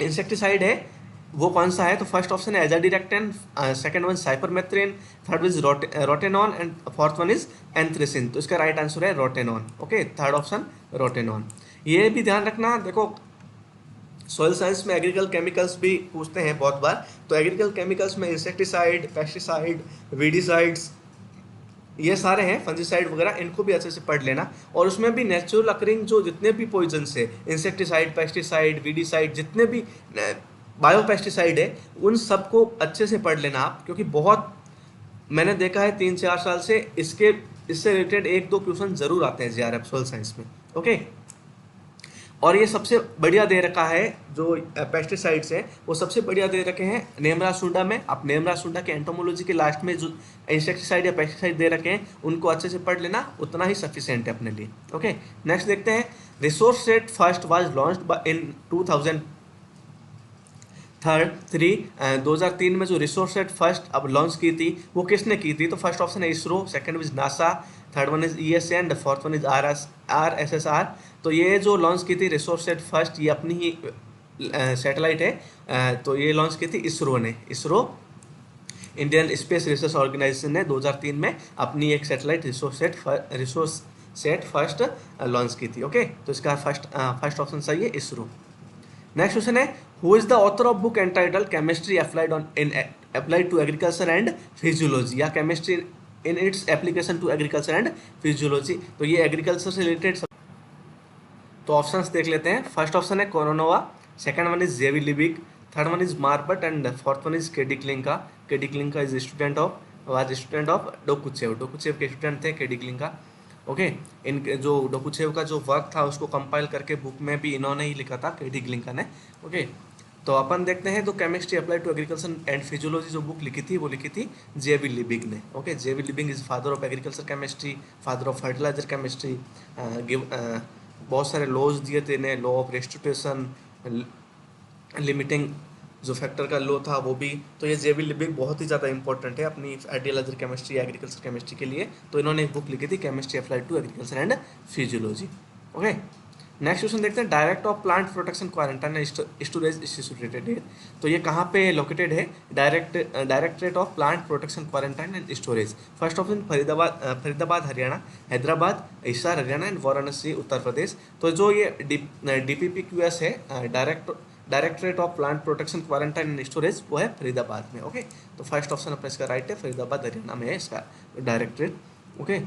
इंसेक्टिसाइड है वो कौन सा है? तो फर्स्ट ऑप्शन है azadirachtin, second one cypermethrin, third is rotenone and fourth one is anthracene. तो इसका राइट आंसर है rotenone. Okay, third option rotenone. ये भी ध्यान रखना, देखो सॉइल साइंस में एग्रीकल केमिकल्स भी पूछते हैं बहुत बार। तो एग्रीकल केमिकल्स में इंसेक्टिसाइड, पेस्टिसाइड, वीडिसाइड्स, ये सारे हैं, फंजीसाइड वगैरह, इनको भी अच्छे से पढ़ लेना। और उसमें भी नेचुरल अकरिंग जो जितने भी पॉइजन है, इंसेक्टिसाइड, पेस्टिसाइड, वीडिसाइड, जितने भी बायो पेस्टिसाइड है, उन सबको अच्छे से पढ़ लेना आप, क्योंकि बहुत मैंने देखा है 3-4 साल से इससे रिलेटेड 1-2 क्वेश्चन जरूर आते हैं जीआरएफ सोइल साइंस में। ओके, और ये सबसे बढ़िया दे रखा है जो पेस्टिसाइड्स है, वो सबसे बढ़िया दे रखे हैं नेमरासुंडा में। आप नेमरासुंडा के एंटोमोलॉजी के लास्ट में जो इंसेक्टिसाइड या पेस्टिसाइड दे रखे हैं, उनको अच्छे से पढ़ लेना, उतना ही सफिशिएंट है अपने लिए। ओके, नेक्स्ट देखते हैं। Resource sat first was launched in 2003 में जो रिसोर्स सेट फर्स्ट अब लॉन्च की थी, वो किसने की थी? तो फर्स्ट ऑप्शन है ISRO, second is NASA, third one is ESA and fourth one is RSSR। तो ये जो लॉन्च की थी रिसोर्स सेट फर्स्ट, ये अपनी ही सैटेलाइट है। तो ये लॉन्च की थी इसरो ने। ISRO, Indian space research organisation ने 2003 में अपनी एक satellite resource sat first launch की थी। ओके, तो इसका फर्स्ट ऑप्शन सही है, इसरो। नेक्स्ट क्वेश्चन है, who is the author of book entitled chemistry applied to agriculture and physiology, या chemistry in its application to agriculture and physiology. तो ये एग्रीकल्चर से रिलेटेड। तो ऑप्शंस देख लेते हैं। फर्स्ट ऑप्शन है Kononova, second one is JV Liebig, third one is Marbut and fourth one is KD Glinka. KD Glinka is student of Dokuchaev के student थे केडी क्लिंका। ओके, इन जो डोकुचेव का जो वर्क था उसको कंपाइल करके बुक में भी इन्होंने ही लिखा था, केडी क्लिंका ने। ओके, तो अपन देखते हैं। तो chemistry apply to agriculture and physiology जो बुक लिखी थी, वो लिखी थी जेवी लिबिग ने। Okay, JV Liebig is father of agriculture chemistry, father of fertilizer chemistry. बहुत सारे लॉज दिए थे इन्हें, लॉ ऑफ रेस्टिट्यूशन, लिमिटिंग जो फैक्टर का लॉ था वो भी। तो ये जेवी लिबिग बहुत ही ज़्यादा इंपॉर्टेंट है अपनी फर्टिलाइजर केमिस्ट्री, एग्रीकल्चर केमिस्ट्री के लिए। तो इन्होंने एक बुक लिखी थी chemistry applied to agriculture and physiology. Okay, next question देखते हैं। Direct of plant protection quarantine and storage instituted है। तो ये कहाँ पे लोकेटेड है? Directorate of plant protection quarantine and storage. First option Faridabad Haryana, Hyderabad, Hisar Haryana and Varanasi Uttar Pradesh. तो जो ये DPPQS है, directorate of plant protection quarantine and storage, वो है फरीदाबाद में। ओके, तो फर्स्ट ऑप्शन अपना इसका राइट है, फरीदाबाद हरियाणा में है इसका डायरेक्टरेट। ओके,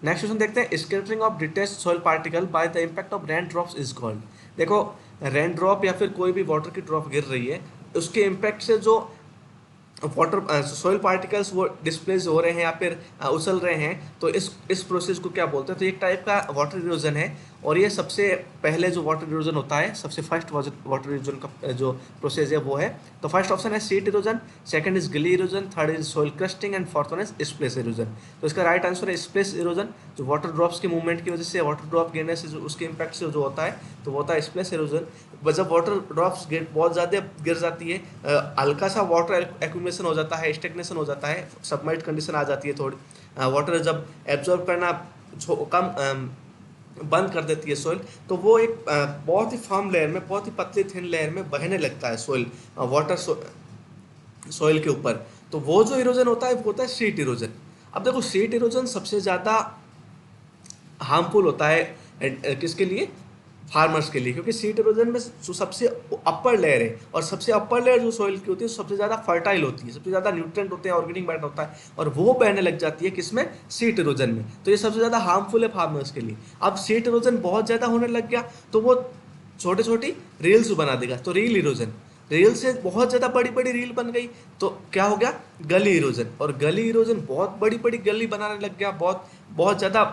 नेक्स्ट क्वेश्चन देखते हैं। Scattering of detached soil particle by the impact of rain drops is called. देखो, रेन ड्रॉप या फिर कोई भी वाटर की ड्रॉप गिर रही है, उसके इम्पैक्ट से जो वाटर सॉइल पार्टिकल्स वो डिस्प्लेस हो रहे हैं या फिर उछल रहे हैं, तो इस प्रोसेस को क्या बोलते हैं? तो एक टाइप का वाटर इरोजन है। और ये सबसे पहले जो वाटर इरोजन होता है, सबसे फर्स्ट वाटर इरोजन का जो प्रोसेस है वो है। तो फर्स्ट ऑप्शन है सीट इरोजन, सेकंड इज गिली erosion, third is soil crusting and fourth one is splash erosion. तो इसका राइट आंसर है स्प्लेश इरोजन। जो वाटर ड्रॉप्स के मूवमेंट की वजह से, वाटर ड्रॉप गिरने से जो उसके इम्पैक्ट से जो होता है, तो वो होता है स्प्लेश इरोजन। जब वाटर ड्रॉप्स बहुत ज़्यादा गिर जाती है, हल्का सा वाटर एक्यूमुलेशन हो जाता है, स्टेगनेशन हो जाता है, सबमर्ज्ड कंडीशन आ जाती है थोड़ी, वाटर जब एब्जॉर्ब करना कम बंद कर देती है सॉइल, तो वो एक बहुत ही फर्म लेयर में, बहुत ही पतली थिन लेयर में बहने लगता है सॉइल, वाटर सॉइल के ऊपर। तो वो जो इरोजन होता है वो होता है शीट इरोजन। अब देखो, शीट इरोजन सबसे ज़्यादा हार्मफुल होता है किसके लिए? फार्मर्स के लिए, क्योंकि सीट इरोजन में जो सबसे अपर लेयर है, और सबसे अपर लेयर जो सॉइल की होती है सबसे ज़्यादा फर्टाइल होती है, सबसे ज़्यादा न्यूट्रिएंट होते हैं, ऑर्गेनिक मैटर होता है, और वो बहने लग जाती है किसमें? सीट इरोजन में। तो ये सबसे ज़्यादा हार्मफुल है फार्मर्स के लिए। अब सीट इरोजन बहुत ज़्यादा होने लग गया तो वो छोटे छोटी रील्स बना देगा, तो रील इरोजन, रील से बहुत ज़्यादा बड़ी बड़ी रील बन गई, तो क्या हो गया? गली इरोजन। और गली इरोजन बहुत बड़ी बड़ी गली बनाने लग गया, बहुत बहुत ज़्यादा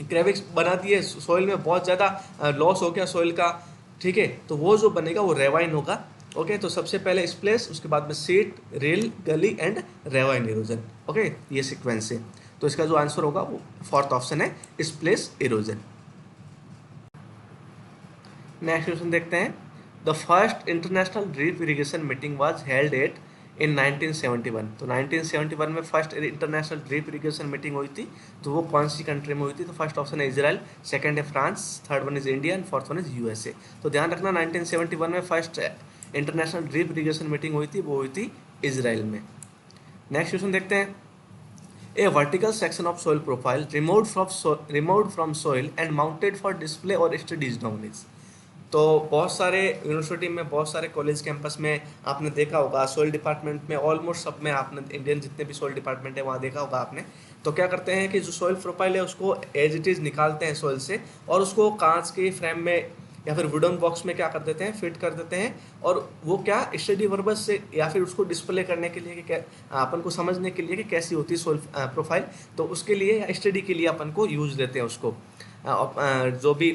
क्रेविक्स बना दिए सॉइल में, बहुत ज़्यादा लॉस हो गया सॉइल का। ठीक है, तो वो जो बनेगा वो रेवाइन होगा। ओके, तो सबसे पहले स्प्लेश, उसके बाद में sheet, rill, gully and ravine erosion. Okay, ये सीक्वेंस है। तो इसका जो आंसर होगा वो फोर्थ ऑप्शन है, स्प्लेश इरोजन। नेक्स्ट क्वेश्चन देखते हैं। The first international drip irrigation meeting was held at in 1971। तो 1971 में first international drip irrigation meeting हुई थी, तो वो कौन सी कंट्री में हुई थी? तो फर्स्ट ऑप्शन है इजराइल, सेकंड है France, third one is India and fourth one is USA। तो ध्यान रखना, 1971 में first international drip irrigation meeting हुई थी, वो हुई थी इजराइल में। नेक्स्ट क्वेश्चन देखते हैं। A vertical section of soil profile removed from soil and mounted for display or studies known is. तो बहुत सारे यूनिवर्सिटी में, बहुत सारे कॉलेज कैंपस में आपने देखा होगा, सोइल डिपार्टमेंट में ऑलमोस्ट सब में आपने, इंडियन जितने भी सोइल डिपार्टमेंट है वहाँ देखा होगा आपने। तो क्या करते हैं कि जो सोइल प्रोफाइल है उसको एज इट इज़ निकालते हैं सोइल से, और उसको कांच के फ्रेम में या फिर वुडन बॉक्स में क्या कर देते हैं, फिट कर देते हैं। और वो क्या स्टडी पर्पज से या फिर उसको डिस्प्ले करने के लिए कि क्या, अपन को समझने के लिए कि कैसी होती है सोइल प्रोफाइल, तो उसके लिए या स्टडी के लिए अपन को यूज देते हैं उसको। जो भी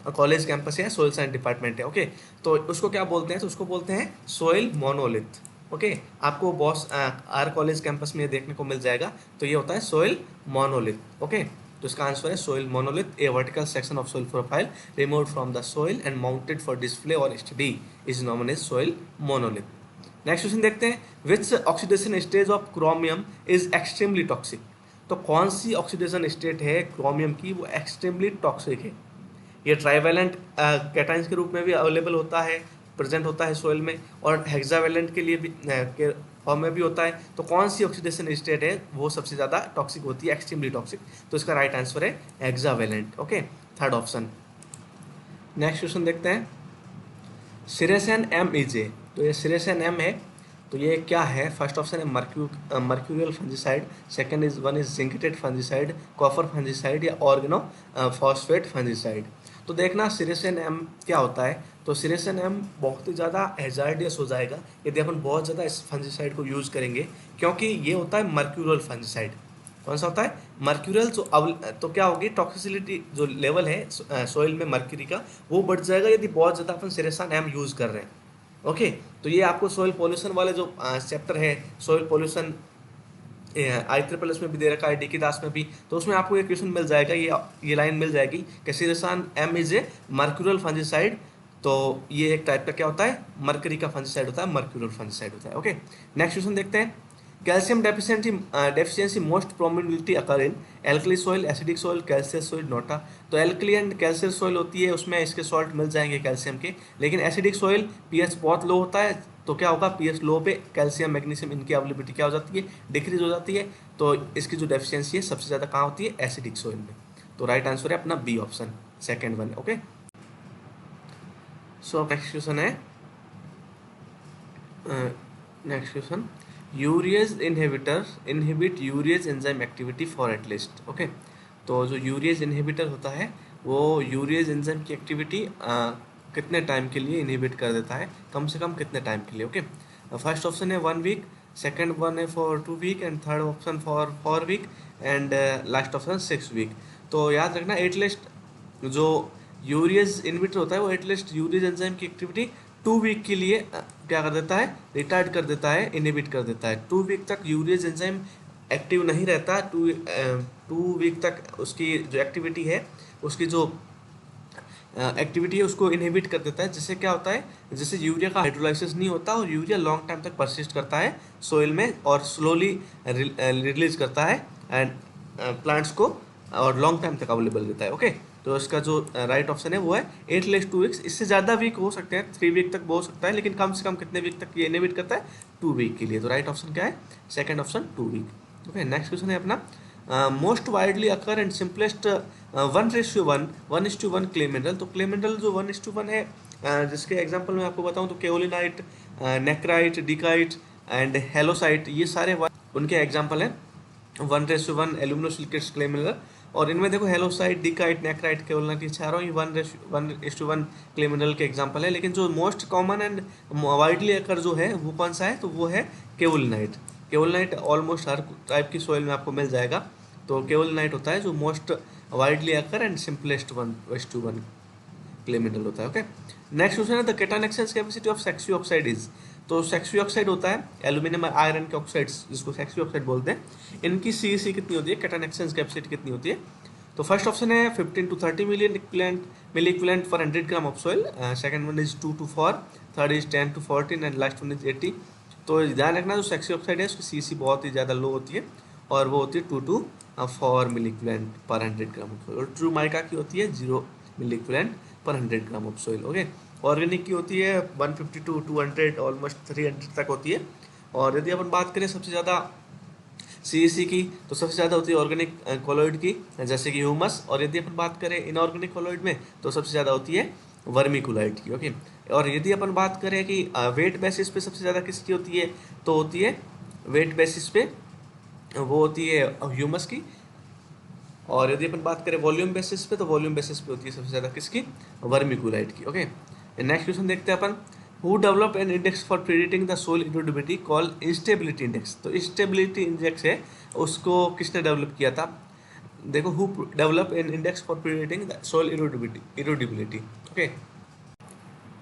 कॉलेज कैंपस है, सोइल साइंस डिपार्टमेंट है, ओके। तो उसको क्या बोलते हैं, तो उसको बोलते हैं सोइल मोनोलिथ, ओके। आपको बहुत आर कॉलेज कैंपस में ये देखने को मिल जाएगा। तो ये होता है सोइल मोनोलिथ, ओके। तो इसका आंसर है soil monolith, a vertical section of soil profile removed from the soil and mounted for display or study is known as soil monolith. Next question देखते हैं। Which oxidation stage of chromium is extremely toxic. तो कौन सी oxidation state है chromium की, वो extremely toxic है। ये ट्राइवेलेंट कैटाइंस के रूप में भी अवेलेबल होता है, प्रेजेंट होता है सोइल में, और हेक्सावेलेंट के लिए भी के फॉर्म में भी होता है। तो कौन सी ऑक्सीडेशन स्टेट है वो सबसे ज़्यादा टॉक्सिक होती है, एक्सट्रीमली टॉक्सिक। तो इसका राइट आंसर है hexavalent, okay, third option. Next question देखते हैं। Ceresan M is a. तो ये सिरेसन एम है, तो ये क्या है। फर्स्ट ऑप्शन है mercurial fungicide, second is one is zincated fungicide, copper fungicide या ऑर्गेनो फॉस्फेट फंजीसाइड। तो देखना सिरेसन एम क्या होता है। तो सिरेसन एम बहुत ही ज़्यादा हैजार्डियस हो जाएगा यदि अपन बहुत ज़्यादा इस फंजीसाइड को यूज़ करेंगे, क्योंकि ये होता है मर्क्यूरियल फंजीसाइड। कौन सा होता है, मर्क्यूरियल। तो क्या होगी, टॉक्सिसिटी जो लेवल है सोइल में मर्क्यूरी का, वो बढ़ जाएगा यदि बहुत ज़्यादा अपन सिरेसन एम यूज़ कर रहे हैं, ओके। तो ये आपको सोइल पोल्यूशन वाले जो चैप्टर है, सोइल पोल्यूशन IEEE में भी दे रखा है, डी दास में भी, तो उसमें आपको ये क्वेश्चन मिल जाएगा, ये लाइन मिल जाएगी कि Ceresan M is a mercurial fungicide. तो ये एक टाइप का क्या होता है, मर्करी का फंजीसाइड होता है, मर्क्यूरियल फंजीसाइड होता है, ओके। नेक्स्ट क्वेश्चन देखते हैं। Calcium deficiency most prominently occur in alkali soil, acidic soil, calcareous soil, NOTA. तो एल्कली एंड कैल्शियस सॉइल होती है, उसमें इसके सॉल्ट मिल जाएंगे कैल्शियम के। लेकिन एसिडिक सॉइल पीएच बहुत लो होता है, तो क्या होगा, पीएच लो पे कैल्शियम मैग्नीशियम इनकी अवेलेबिलिटी क्या हो जाती है, डिक्रीज हो जाती है। तो इसकी जो डेफिशिएंसी है सबसे ज़्यादा कहाँ होती है, एसिडिक सॉइल में। तो राइट आंसर है अपना B option, second one, okay. So next question है, next question, urease inhibit urease enzyme activity for at least, okay. तो जो यूरियज इनहिबिटर होता है वो यूरियज एंजाइम की एक्टिविटी कितने टाइम के लिए इनहिबिट कर देता है, कम से कम कितने टाइम के लिए, ओके। फर्स्ट ऑप्शन है 1 वीक, सेकंड वन है for 2 week, and third option for 4 week, and last option 6 week. तो याद रखना एटलीस्ट जो यूरियज इनहिबिटर होता है वो एटलीस्ट यूरियज एंजाइम की एक्टिविटी 2 वीक के लिए क्या कर देता है, रिटार्ड कर देता है, इनहिबिट कर देता है। 2 वीक तक यूरियज एंजाइम एक्टिव नहीं रहता, 2 वीक तक उसकी जो एक्टिविटी है, उसकी जो एक्टिविटी है उसको इनहिबिट कर देता है। जिससे क्या होता है, जैसे यूरिया का हाइड्रोलाइसिस नहीं होता और यूरिया लॉन्ग टाइम तक परसिस्ट करता है सोइल में और स्लोली रिलीज करता है एंड प्लांट्स को, और लॉन्ग टाइम तक अवेलेबल रहता है, ओके। तो इसका जो राइट ऑप्शन है वो है 8 वीक्स। इससे ज़्यादा वीक हो सकते हैं, 3 वीक तक हो सकता है, लेकिन कम से कम कितने वीक तक ये इनहिबिट करता है, 2 वीक के लिए। तो राइट ऑप्शन क्या है, second option 2 week, okay. Next question है अपना, most widely occur and simplest 1:1 clay mineral. तो क्ले मिनरल जो 1:1 है, जिसके एग्जांपल मैं आपको बताऊं तो केओलिनाइट, नेक्राइट, डिकाइट एंड हेलोसाइट, ये सारे उनके एग्जांपल हैं 1:1 एल्यूमिनोसिलिकेट्स क्ले मिनरल। और इनमें देखो हेलोसाइट, डिकाइट, नेक्राइट, केओलिनाइट, ये चारों ही 1:1 क्ले मिनरल के एग्जांपल है। लेकिन जो मोस्ट कॉमन एंड वाइडली अकर जो है वो कौन सा है, तो वो है केओलिनाइट। केओलिनाइट ऑलमोस्ट हर टाइप की सोइल में आपको मिल जाएगा। तो केओलिनाइट होता है जो most widely occur and simplest 1:1 clay mineral होता है, ओके। नेक्स्ट क्वेश्चन है, the cation exchange capacity of sexy oxide is. तो सेक्सी ऑक्साइड होता है एल्यूमिनियम आयरन के ऑक्साइड्स, जिसको सेक्सी ऑक्साइड बोलते हैं, इनकी CEC कितनी होती है, केटायन एक्सचेंज कैपेसिटी कितनी होती है। तो फर्स्ट ऑप्शन है 15 to 30 milliequivalent for 100 gram of soil, second one is 2 to 4, third is 10 to 14 and last one is 80। तो ध्यान रखना जो सेक्सी ऑक्साइड है उसकी CEC बहुत ही ज़्यादा लो होती है और वो होती है 2 to 4 milli equivalent per 100 gram of soil. और ट्रू माइका की होती है 0 milliequivalent per 100 gram of soil, okay. Organic की होती है 150 टू 200 ऑलमोस्ट 300 तक होती है। और यदि अपन बात करें सबसे ज़्यादा सीईसी की, तो सबसे ज़्यादा होती है ऑर्गेनिक कोलॉइड की, जैसे कि ह्यूमस। और यदि अपन बात करें इनऑर्गेनिक कोलॉइड में, तो सबसे ज़्यादा होती है वर्मी कोलॉइड की। ओके। और यदि अपन बात करें कि वेट बेसिस पे सबसे ज़्यादा किसकी होती है, तो होती है वेट बेसिस पे वो होती है ह्यूमस की। और यदि अपन बात करें वॉल्यूम बेसिस पे, तो वॉल्यूम बेसिस पे होती है सबसे ज़्यादा किसकी, वर्मिकुलाइट की। ओके। नेक्स्ट क्वेश्चन देखते हैं अपन, who develop an index for predicting the soil erodibility called instability index. तो इंस्टेबिलिटी इंडेक्स है, उसको किसने डेवलप किया था? देखो, who develop an index for predicting the soil erodibility. Okay.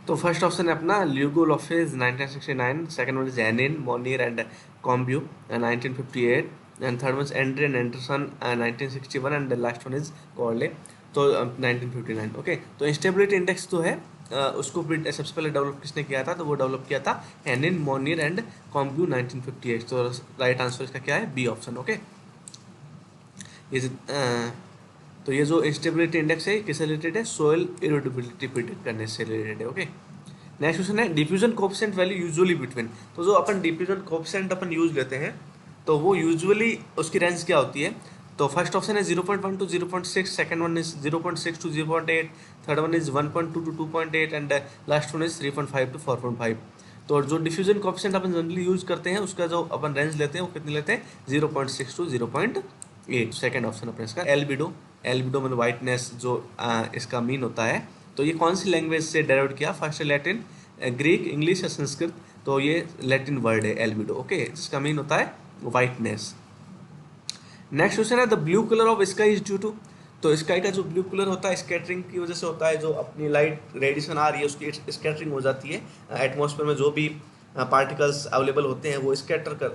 तो फर्स्ट ऑप्शन है अपना ल्यूगोलॉफिस 1969, second one is Henin Monnier and Combeau 1958, and third one is Adrian Anderson 1961, and the last one is Corley तो 1959। Okay. तो instability index तो है उसको सबसे पहले डेवलप किसने किया था? तो वो डेवलप किया था एनिन मोनियर एंड कॉम्ब्यू 1958। तो राइट आंसर इसका क्या है? B option. ओके। ये तो ये जो इंस्टेबिलिटी इंडेक्स है किससे रिलेटेड है? सोइल इरोडिबिलिटी प्रिडिक्ट करने से रिलेटेड है। ओके। नेक्स्ट क्वेश्चन है diffusion coefficient value usually between. तो जो अपन डिफ्यूजन कोएफिशिएंट अपन यूज लेते हैं, तो वो यूजुअली उसकी रेंज क्या होती है? तो फर्स्ट ऑप्शन है 0.1 to 0.6, second one is 0.6 to 0.8, third one is 1.2 to 2.8, and last one is 3.5 to 4.5। तो जो डिफ्यूजन कोएफिशिएंट अपन जनरली यूज करते हैं उसका जो अपन रेंज लेते हैं वो कितने लेते हैं? 0.6 टू 0.8। सेकंड ऑप्शन अपने इसका एल्बिडो। एल्बिडो मतलब वाइटनेस जो इसका मीन होता है। तो ये कौन सी लैंग्वेज से डेराइव किया? फर्स्ट है लैटिन, ग्रीक, इंग्लिश या संस्कृत। तो ये लैटिन वर्ड है एल्बिडो। ओके, जिसका मीन होता है वाइटनेस। नेक्स्ट क्वेश्चन है the blue colour of sky is due to. तो स्काई का जो ब्लू कलर होता है स्कैटरिंग की वजह से होता है, जो अपनी लाइट रेडिएशन आ रही है उसकी स्कैटरिंग हो जाती है। एटमॉस्फेयर में जो भी पार्टिकल्स अवेलेबल होते हैं वो स्कैटर कर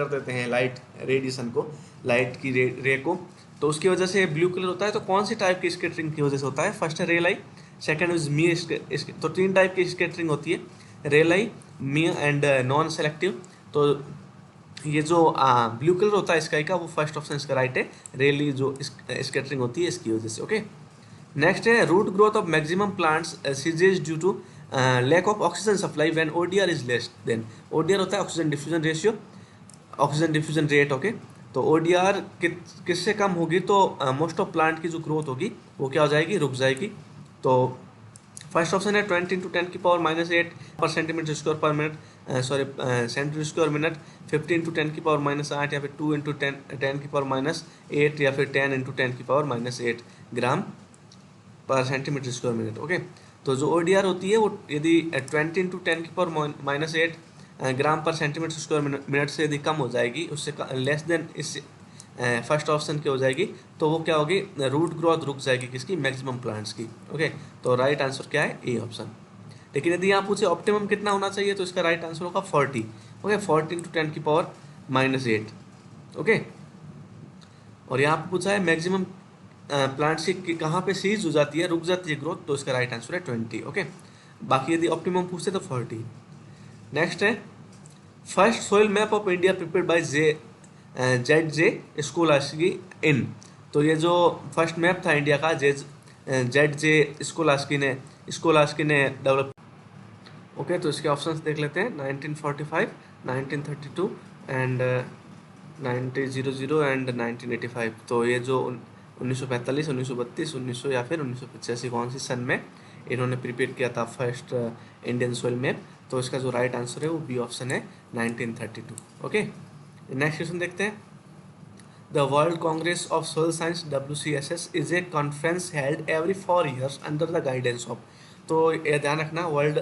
देते हैं लाइट रेडिएशन को, लाइट की रे को। तो उसकी वजह से ब्लू कलर होता है। तो कौन सी टाइप की स्कैटरिंग की वजह से होता है? फर्स्ट है रे लाइट, सेकेंड इज मी। तो तीन टाइप की स्कैटरिंग होती है, रे light, me and non selective. तो ये जो ब्लू कलर होता है स्काई का, वो फर्स्ट ऑप्शन इसका राइट है। रेली जो स्कैटरिंग होती है इसकी वजह से। ओके। नेक्स्ट है root growth of maximum plants ceases due to lack of oxygen supply when ODR is less than. ODR होता है oxygen diffusion ratio, oxygen diffusion rate. Okay. तो ओडीआर किससे कम होगी तो मोस्ट ऑफ प्लांट की जो ग्रोथ होगी वो क्या हो जाएगी? रुक जाएगी। तो फर्स्ट ऑप्शन है 20 इंटू 10⁻⁸ पर सेंटीमीटर स्क्वायर पर minute, sorry centimetre square minute, 15 into 10⁻⁸ या फिर 2 इंटू 10⁻⁸ या फिर 10 इंटू 10⁻⁸ ग्राम पर सेंटीमीटर स्क्वायर मिनट। ओके। तो जो ओडीआर होती है वो यदि 20 इंटू 10⁻⁸ ग्राम पर सेंटीमीटर स्क्वायर मिनट से यदि कम हो जाएगी, उससे लेस देन इस फर्स्ट ऑप्शन की हो जाएगी, तो वो क्या होगी? रूट ग्रोथ रुक जाएगी किसकी? मैक्सिमम प्लांट्स की। ओके। तो राइट आंसर क्या है? A option. लेकिन यदि यहाँ पूछे ऑप्टिमम कितना होना चाहिए, तो इसका राइट आंसर होगा 40। Okay, 40 into 10⁻⁸। ओके। और यहाँ पे पूछा है मैक्सिमम प्लांट्स की कहाँ पे सीज हो जाती है, रुक जाती है ग्रोथ, तो इसका राइट आंसर है 20। ओके। बाकी यदि ऑप्टिमम पूछते तो 40। नेक्स्ट है first soil map of India prepared by ZJ स्कोलास्की इन। तो ये जो फर्स्ट मैप था इंडिया का ZJ स्कोलास्की ने डेवलप। ओके। तो इसके ऑप्शंस देख लेते हैं 1945, 1932 एंड 1900 एंड 1985। तो ये जो 1945, 1932, 1900 या फिर 1985 कौन सी सन में इन्होंने प्रिपेयर किया था फर्स्ट इंडियन सोइल मैप? तो इसका जो राइट आंसर है वो बी ऑप्शन है 1932। ओके। नेक्स्ट क्वेश्चन देखते हैं the world Congress of soil science WCSS is a conference held every 4 years under the guidance of. तो ये ध्यान रखना, world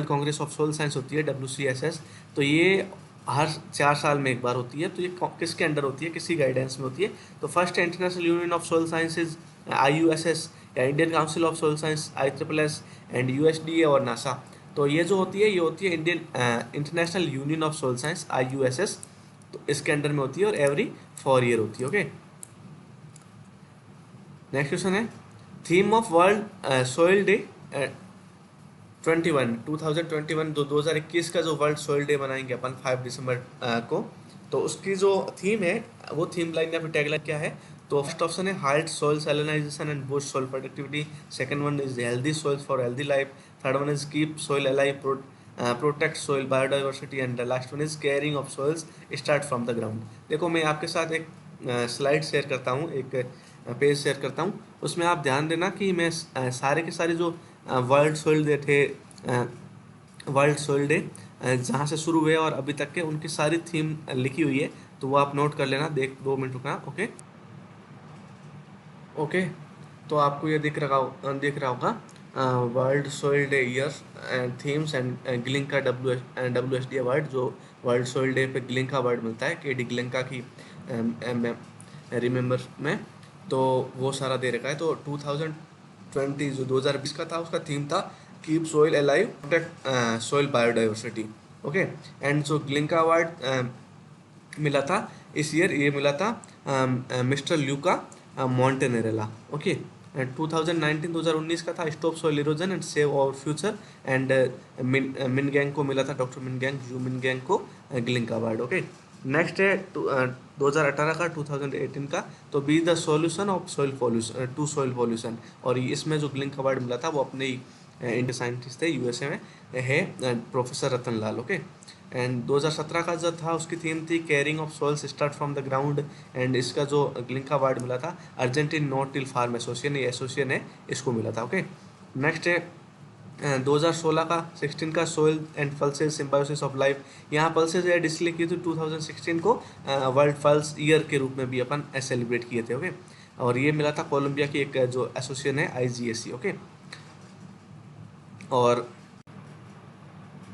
Congress of soil science होती है WCSS, तो ये हर 4 साल में एक बार होती है। तो ये किसके अंडर होती है, किसी गाइडेंस में होती है? तो फर्स्ट है international union of soil sciences IUSS, या Indian council of soil science ISSS, and USDA और नासा। तो ये जो होती है ये होती है Indian international union of soil science IUSS, तो इसके अंडर में होती है और एवरी 4 year होती है। ओके। नेक्स्ट क्वेश्चन है theme of world soil day 2021 2021 का जो वर्ल्ड सोइल डे मनाएंगे अपन 5 दिसंबर को, तो उसकी जो थीम है वो थीम लाइन या फिर टैगलाइन क्या है? तो फर्स्ट ऑप्शन है halt soil salinisation and boost soil productivity, second one is healthy soils for healthy life, third one is keep soil alive, protect soil biodiversity and the last one is caring of soils start from the ground. देखो मैं आपके साथ एक slide share करता हूँ, एक page share करता हूँ, उसमें आप ध्यान देना कि मैं सारे के सारे जो वर्ल्ड सॉइल डे थे, वर्ल्ड सॉइल डे जहाँ से शुरू हुए और अभी तक के, उनकी सारी थीम लिखी हुई है, तो वो आप नोट कर लेना। देख 2 मिनट रुकना। ओके ओके, तो आपको ये दिख रहा होगा world soil day year and themes and Glinka WSD award, जो वर्ल्ड सॉइल डे पे ग्लिंका अवार्ड मिलता है KD ग्लिंका की रिमेंबर में, तो वो सारा दे रखा है। तो 2020 जो 2020 का था, उसका थीम था keep soil alive, protect soil biodiversity. Okay, and जो ग्लिंका अवार्ड मिला था इस ईयर, ये मिला था मिस्टर ल्यूका मॉन्टेनेरेला। ओके, 2019 का था stop soil erosion and save our future, and मिनगैंग को मिला था, डॉक्टर मिनगैंग को ग्लिंका अवार्ड। ओके, नेक्स्ट है 2018 का, 2018 का, तो be the solution of soil pollution to soil pollution, और इसमें जो ग्लिंक अवार्ड मिला था वो अपने ही इंडियन साइंटिस्ट थे, USA में है, professor Rattan Lal. Okay, and 2017 का जो था उसकी थीम थी caring of soils start from the ground, and इसका जो ग्लिंका अवार्ड मिला था Argentine not till farm association, ये एसोसिएशन है, इसको मिला था। ओके, नेक्स्ट है 2016 का 16 का soil and pulses symbiosis of life. यहाँ पल्सेस ऐड इसलिए की थी 2016 को वर्ल्ड पल्स ईयर के रूप में भी अपन सेलिब्रेट किए थे। ओके, और ये मिला था कोलंबिया की एक जो एसोसिएशन है IGAC। ओके, और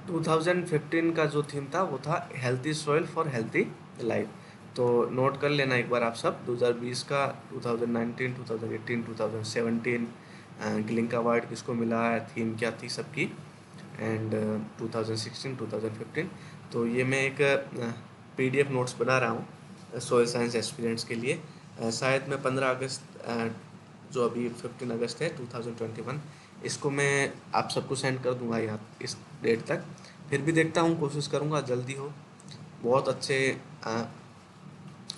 2015 का जो थीम था वो था healthy soil for healthy life. तो नोट कर लेना एक बार आप सब, 2020 का, 2019, 2018, 2017 ग्लिंक अवार्ड किसको मिला है, थीम क्या थी सबकी, एंड 2016, 2015। तो ये मैं एक PDF नोट्स बना रहा हूँ सॉइल साइंस एस्पिरेंट्स के लिए। शायद मैं 15 अगस्त जो अभी 15 अगस्त है 2021, इसको मैं आप सबको सेंड कर दूंगा यहाँ इस डेट तक। फिर भी देखता हूँ, कोशिश करूँगा जल्दी हो। बहुत अच्छे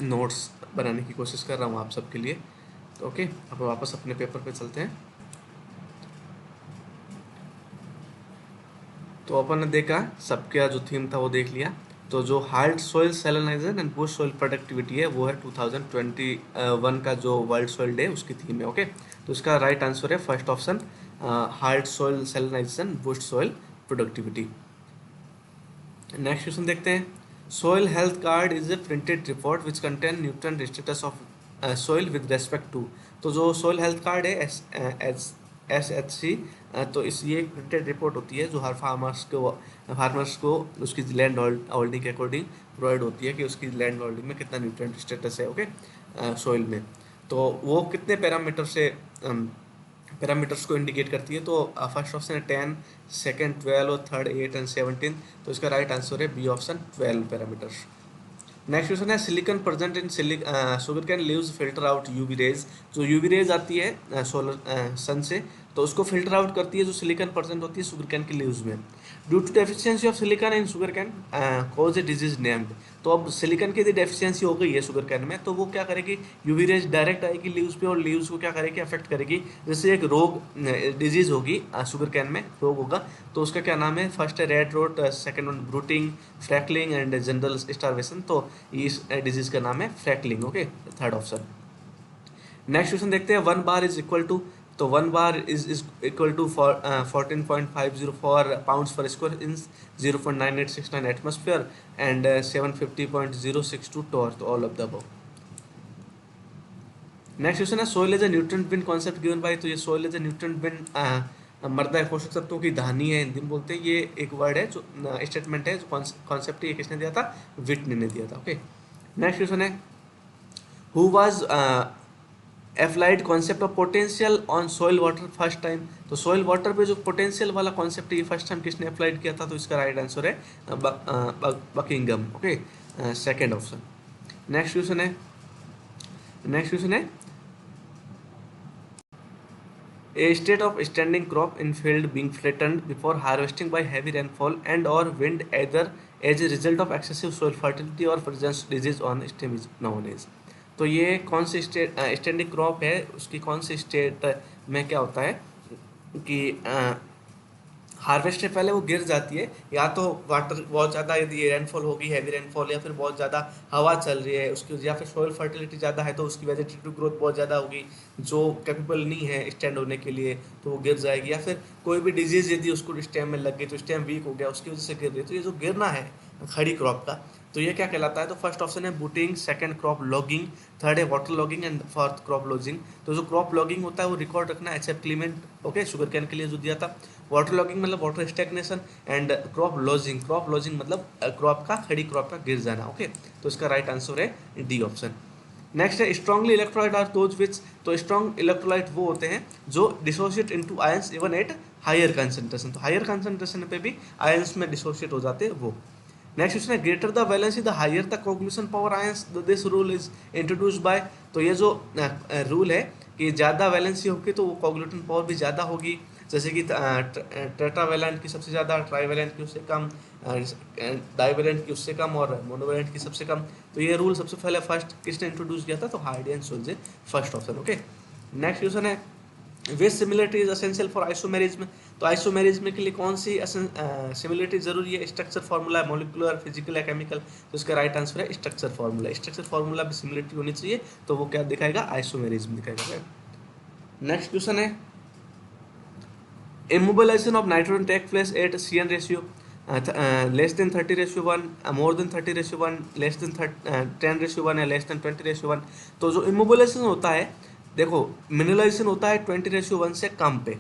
नोट्स बनाने की कोशिश कर रहा हूँ आप सबके लिए। तो ओके, अब वापस अपने पेपर पे चलते हैं। तो अपन ने देखा सबका जो थीम था वो देख लिया। तो जो halt soil salinisation and boost soil productivity है वो है 2021 का जो वर्ल्ड सॉइल डे उसकी थीम है। ओके, तो इसका राइट आंसर है first option, halt soil salinisation boost soil productivity. Next question देखते हैं। Soil health card is a printed report which contain nutrient status of soil with respect to. तो जो soil health card है SHC, तो इस ये एक प्रिंटेड रिपोर्ट होती है जो हर फार्मर्स को उसकी लैंड होल्डिंग के अकॉर्डिंग प्रोवाइड होती है कि उसकी लैंड होल्डिंग में कितना न्यूट्रिएंट स्टेटस है। ओके, सॉइल में, तो वो कितने पैरामीटर्स को इंडिकेट करती है। तो फर्स्ट ऑप्शन है 10, सेकंड 12 और थर्ड 8 एंड 17। तो इसका राइट आंसर है B option 12 parameters. Next question है silicon present in sugar cane leaves filter out UV rays. जो यूवी रेज आती है सोलर सन से, तो उसको फिल्टर आउट करती है जो सिलिकॉन प्रेजेंट होती है शुगर कैन की लीव्स में। Due to deficiency of silicon in sugar cane cause a disease named. तो अब सिलिकॉन की यदि डेफिशिएंसी हो गई है शुगर कैन में, तो वो क्या करेगी, यूवी रेज डायरेक्ट आएगी लीव्स पे और लीव्स को क्या करेगी, अफेक्ट करेगी। जैसे एक रोग डिजीज होगी शुगर कैन में, रोग होगा, तो उसका क्या नाम है, फर्स्ट है red rot, second one booting, freckling and general starvation. तो इस डिजीज का नाम है freckling. Okay, third option. Next question देखते हैं। 1 बार इज इक्वल टू, तो 1 bar is equal to 14.504 pounds per square inch, 0.9869 atmosphere and 750.062 torr. तो all of the above. Next question है soil as a nutrient bin concept given by. तो ये soil as a nutrient बिन मृदा पोषक तत्वों की धानी है, हिंदी में बोलते हैं। ये एक वर्ड है जो स्टेटमेंट है, जो कॉन्सेप्ट ये किसने दिया था, विटनी ने दिया था। ओके, नेक्स्ट क्वेश्चन है who was applied concept of potential on soil water first time. तो सॉइल वाटर पे जो पोटेंशियल वाला कॉन्सेप्ट है ये फर्स्ट टाइम किसने अप्लाइड किया था। तो इसका राइट आंसर है Buckingham. Okay, second option. Next question है A state of standing crop in field being flattened before harvesting by heavy rainfall and or wind either as a result of excessive soil fertility or presence disease on stem is known as। तो ये कौन सी standing crop है, उसकी कौन सी state में क्या होता है कि हार्वेस्ट से पहले वो गिर जाती है, या तो वाटर बहुत ज़्यादा यदि रेनफॉल होगी, हैवी रेनफॉल, या फिर बहुत ज़्यादा हवा चल रही है उसकी, या फिर सॉइल फर्टिलिटी ज़्यादा है तो उसकी वेजिटेटिव ग्रोथ बहुत ज़्यादा होगी जो कैपेबल नहीं है स्टैंड होने के लिए, तो वो गिर जाएगी। या फिर कोई भी डिजीज़ यदि उसको स्टेम में लग गई तो स्टेम वीक हो गया उसकी वजह से गिर रही है, तो ये जो गिरना है खड़ी क्रॉप का, तो ये क्या कहलाता है? तो फर्स्ट ऑप्शन है booting, second crop logging, third है water logging and fourth crop lodging. तो जो क्रॉप लॉगिंग होता है वो रिकॉर्ड रखना HF Clement, okay, sugar cane के लिए जो दिया था। वाटर लॉगिंग मतलब water stagnation, and crop lodging मतलब क्रॉप का, खड़ी क्रॉप का गिर जाना, ओके। तो इसका राइट आंसर है डी ऑप्शन। नेक्स्ट है strongly electrolyte are those which, तो स्ट्रॉन्ग इलेक्ट्रोलाइट वो होते हैं जो dissociate into ions even at higher concentration, तो हायर कंसंट्रेशन पे भी आयंस में डिसोशिएट हो जाते हैं वो। नेक्स्ट क्वेश्चन है greater the valency the higher the coagulation power ions, this rule is introduced by, तो ये जो रूल है कि ज़्यादा वैलेंसी होगी तो वो कोग्लूशन पावर भी ज़्यादा होगी, जैसे कि टेट्रावैलेंट की सबसे ज़्यादा, ट्राईवैलेंट की उससे कम, डाईवैलेंट की उससे कम, और मोनोवैलेंट की सबसे कम। तो ये रूल सबसे पहले फर्स्ट किसने इंट्रोड्यूस किया था? तो Hardy and Schulze, first option, okay. Next question है which similarity is essential for isomerism, तो आइसोमेरिज्म के लिए कौन सी सिमिलरिटी जरूरी है? स्ट्रक्चर फार्मूला, मोलिकुलर, फिजिकल या केमिकल, तो इसका राइट आंसर है स्ट्रक्चर फार्मूला। स्ट्रक्चर फार्मूला भी सिमिलरिटी होनी चाहिए, तो वो क्या दिखाएगा? आइसोमेरिज्म दिखाएगा। नेक्स्ट क्वेश्चन है immobilization of nitrogen take place at CN ratio less than 30:1, more than 30:1, less than 10:1 या less than 20:1। तो जो immobilization होता है, देखो मिनरलाइजेशन होता है 20:1 से कम पे,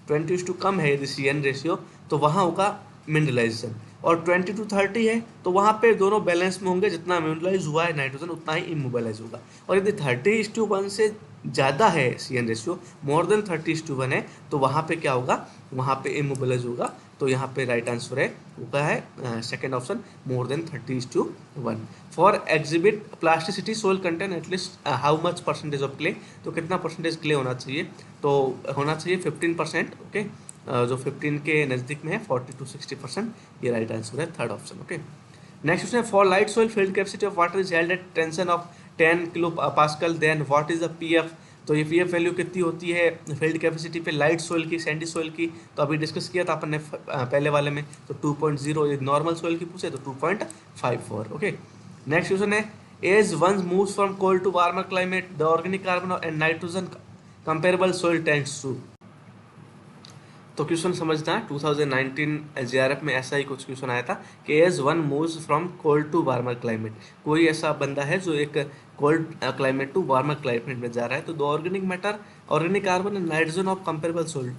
20 टू कम है यदि CN रेशियो तो वहाँ होगा मिनरलाइजेशन, और 20 to 30 है तो वहाँ पे दोनों बैलेंस में होंगे, जितना मिनरलाइज हुआ है नाइट्रोजन उतना ही इमोबलाइज होगा। और यदि 30:1 से ज़्यादा है CN रेशियो, मोर देन 30:1 है, तो वहाँ पे क्या होगा? वहाँ पे इमोबलाइज होगा। तो यहाँ पे राइट आंसर है वो क्या है? Second option, more than 30:1। For exhibit plasticity soil content at least how much percentage of clay, तो कितना परसेंटेज क्ले होना चाहिए? तो होना चाहिए 15%, ओके। जो 15 के नज़दीक में है 40 to 60%, ये राइट आंसर है third option, okay. Next question है for light soil field capacity of water is held at tension of 10 kilo pascal, then what is the pF, तो ये पीएफ वैल्यू कितनी होती है फील्ड कैपेसिटी पे light soil की, sandy soil की? तो अभी डिस्कस किया था अपन ने पहले वाले में, तो 2.0, ये नॉर्मल सोइल की पूछे तो 2.54, ओके। नेक्स्ट क्वेश्चन है as one moves from cold to warmer climate the organic carbon and nitrogen comparable soil tends to, तो क्वेश्चन समझना है 2019 JRF में ऐसा ही कुछ क्वेश्चन आया था कि as one moves from cold to warmer climate, कोई ऐसा बंदा है जो एक cold climate to warmer climate में जा रहा है, तो दो organic matter, organic carbon and nitrogen of comparable soil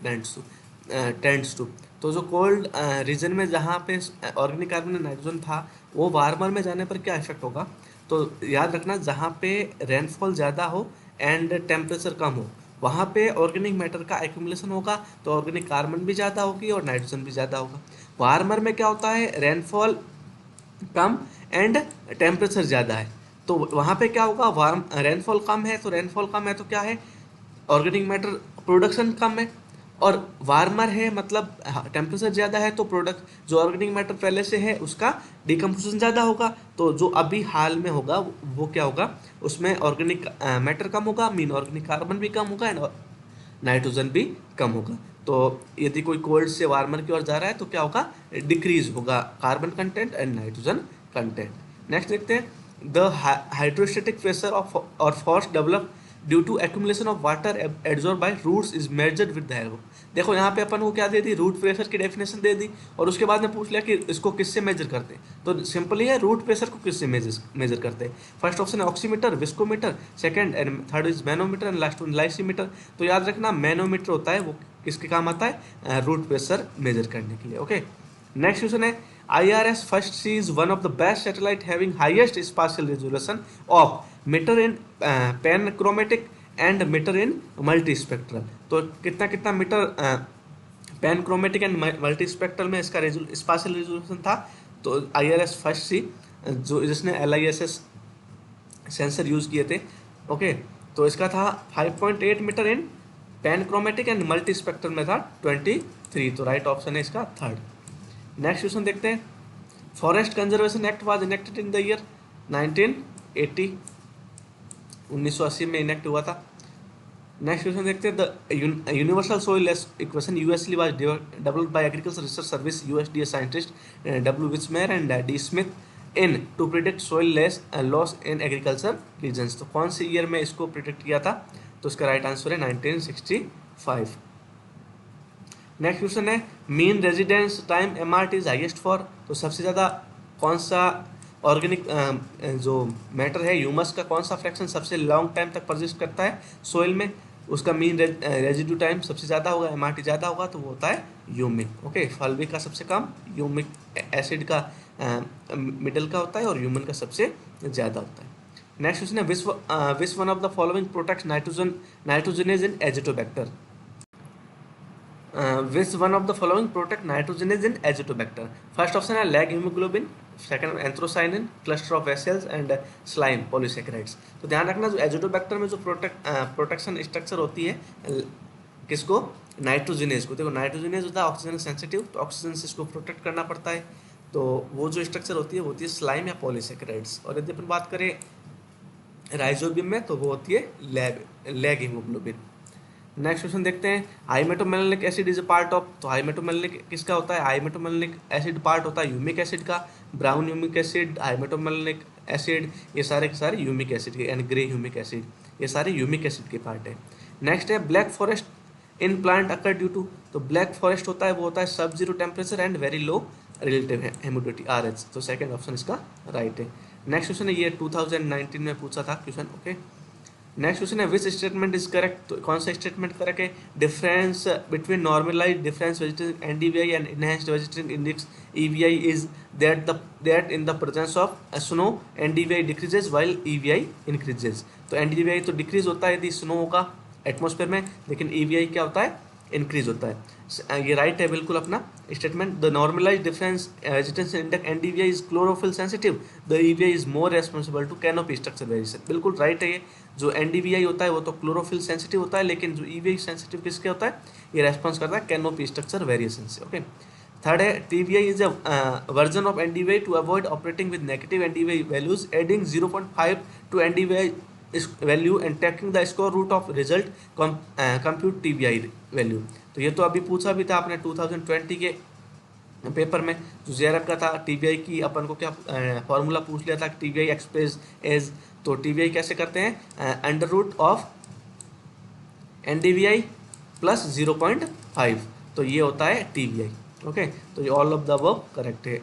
tends to, तो जो कोल्ड रीजन में जहाँ पे ऑर्गेनिक कार्बन एंड नाइट्रोजन था वो वार्मर में जाने पर क्या इफेक्ट होगा? तो याद रखना जहाँ पे रेनफॉल ज़्यादा हो एंड टेम्परेचर कम हो वहाँ पे ऑर्गेनिक मैटर का एक्यूमुलेशन होगा, तो ऑर्गेनिक कार्बन भी ज़्यादा होगी और नाइट्रोजन भी ज़्यादा होगा। वार्मर में क्या होता है? रेनफॉल कम एंड टेम्परेचर ज़्यादा है, तो वहाँ पे क्या होगा? रेनफॉल कम है, तो रेनफॉल कम है तो क्या है? ऑर्गेनिक मैटर प्रोडक्शन कम है, और वार्मर है मतलब टेम्परेचर ज़्यादा है तो प्रोडक्ट जो ऑर्गेनिक मैटर पहले से है उसका डिकम्पोजिशन ज़्यादा होगा, तो जो अभी हाल में होगा वो क्या होगा? उसमें ऑर्गेनिक मैटर कम होगा, मीन ऑर्गेनिक कार्बन भी कम होगा एंड नाइट्रोजन भी कम होगा। तो यदि कोई कोल्ड से वार्मर की ओर जा रहा है तो क्या होगा? डिक्रीज होगा carbon content and nitrogen content. Next देखते हैं द हाइड्रोस्टेटिक प्रेशर ऑफ और force develop due to accumulation of water absorb by roots is measured with the arrow. देखो यहाँ पे अपन को क्या दे दी? रूट प्रेशर की डेफिनेशन दे दी, और उसके बाद में पूछ लिया कि इसको किससे मेजर करते हैं, तो सिंपली है रूट प्रेशर को किससे मेजर करते हैं? फर्स्ट ऑप्शन है oximeter, viscometer, second and third is manometer and last one lysimeter. तो याद रखना मैनोमीटर होता है वो किसके काम आता है? रूट प्रेशर मेजर करने के लिए, ओके। नेक्स्ट क्वेश्चन है IRS first C is one of the best satellite having highest spatial resolution of metre in panchromatic and metre in multi spectral, तो कितना कितना metre panchromatic and multi spectral में इसका spatial resolution था? तो IRS first सी जो जिसने LISS sensor use किए थे, ओके, तो इसका था 5.8 metre in panchromatic and multi spectral में था 23, तो राइट ऑप्शन है इसका थर्ड। नेक्स्ट क्वेश्चन देखते हैं forest conservation act was enacted in the year 1980, 1980 में इनेक्ट हुआ था। नेक्स्ट क्वेश्चन देखते हैं, the universal soil equation USL was developed by agriculture research service USDA scientist W Wischmeier and D Smith in to predict soil loss in agriculture regions. तो कौन से year में इसको प्रिडिक्ट किया था? तो इसका राइट आंसर है 1965। नेक्स्ट क्वेश्चन है, mean residence time MRT is highest for. तो सबसे ज़्यादा कौन सा ऑर्गेनिक जो मैटर है ह्यूमस का कौन सा फ्रैक्शन सबसे लॉन्ग टाइम तक परसिस्ट करता है सोइल में, उसका मीन रेजिड्यू टाइम सबसे ज़्यादा होगा, एमआरटी ज़्यादा होगा, तो वो होता है ह्यूमिक। ओके, फल्विक का सबसे कम, ह्यूमिक एसिड का मिडल का होता है और ह्यूमन का सबसे ज़्यादा होता है। नेक्स्ट क्वेश्चन है, which one of the following protects nitrogenase in Azotobacter. Which one of the following protect nitrogenase in Azotobacter. First option है leghemoglobin, second anthocyanin, cluster of vessels and slime polysaccharides. तो ध्यान रखना, जो Azotobacter में जो protection structure होती है किसको? नाइट्रोजनेज को। देखो नाइट्रोजनेज होता है ऑक्सीजन सेंसिटिव, तो ऑक्सीजन से इसको प्रोटेक्ट करना पड़ता है, तो वो जो स्ट्रक्चर होती है वो होती है स्लाइम या पॉलीसेकेराइड्स। और यदि अपन बात करें राइजोबियम में तो वो होती है लैग हीमोग्लोबिन। नेक्स्ट क्वेश्चन देखते हैं, hymatomelanic acid is a part of. तो हाइमेटोमेलानिक किसका होता है? हाइमेटोमेलानिक एसिड पार्ट होता है ह्यूमिक एसिड का। Brown humic acid, hymatomelanic acid, ये सारे के सारे ह्यूमिक एसिड के, एंड ग्रे ह्यूमिक एसिड, ये सारे ह्यूमिक एसिड के पार्ट है। नेक्स्ट है, black forest in plant occur due to. तो ब्लैक फॉरेस्ट होता है वो होता है सब zero temperature and very low relative humidity RH। तो सेकंड ऑप्शन इसका राइट है। नेक्स्ट क्वेश्चन है, ये 2019 में पूछा था क्वेश्चन। ओके, नेक्स्ट क्वेश्चन है, विच स्टेटमेंट इज करेक्ट। तो कौन सा स्टेटमेंट करेक्ट है? Difference between normalized difference vegetative NDVI and enhanced vegetative index EVI is that in the presence of snow NDVI decreases while EVI increases. तो NDVI तो decrease होता है यदि snow होगा एटमॉस्फेयर में, लेकिन EVI क्या होता है? इंक्रीज होता है। ये राइट है बिल्कुल अपना statement. The normalized difference vegetation index NDVI is chlorophyll sensitive, the EVI is more responsible to canopy structure variation. बिल्कुल राइट है ये। जो NDVI होता है वो तो क्लोरोफिल सेंसिटिव होता है, लेकिन जो EVI सेंसिटिव किसके होता है? ये रेस्पॉन्स करता है कैनोपी स्ट्रक्चर वेरिएशन से। ओके, थर्ड है, TVI is a version of NDVI to avoid operating with negative NDVI values, adding 0.5 to NDVI value and taking the square root of result compute TVI value. तो ये तो अभी पूछा भी था आपने 2020 के पेपर में, जो जेरक का था। TVI की अपन को क्या फॉर्मूला पूछ लिया था, TVI एक्सप्रेस एज। तो TVI कैसे करते हैं? Under root of NDVI plus 0.5, तो ये होता है TVI। ओके, तो ये all of the above correct है।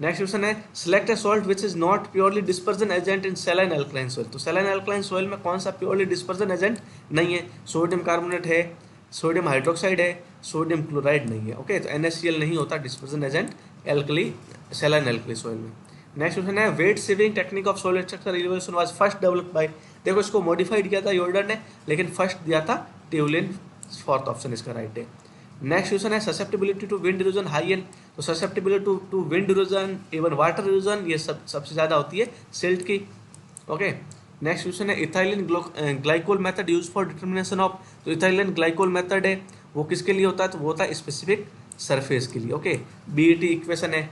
नेक्स्ट क्वेश्चन है, select a salt which is not purely dispersion agent in saline alkaline soil. तो सैलाइन अल्कलाइन सॉइल में कौन सा प्योरली डिस्पर्जन एजेंट नहीं है? सोडियम कार्बोनेट है, सोडियम हाइड्रोक्साइड है, सोडियम क्लोराइड नहीं है। ओके, तो NaCl नहीं होता dispersion agent alkali saline alkali soil में। नेक्स्ट क्वेश्चन है, wet sieving technique of soil structure evolution was first developed by. देखो इसको मॉडिफाइड किया था योर्डन ने, लेकिन फर्स्ट दिया था ट्यूलिन। फोर्थ ऑप्शन इसका राइट है। नेक्स्ट क्वेश्चन है, susceptibility to wind erosion high and. तो susceptibility to wind erosion, even water erosion, ये सबसे ज़्यादा होती है सिल्ट की। ओके, नेक्स्ट क्वेश्चन है, ethylene glycol method use for determination of. तो इथाइलिन ग्लाइकोल मेथड है वो किसके लिए होता है? तो वो होता है स्पेसिफिक सरफेस के लिए। ओके, BET इक्वेशन है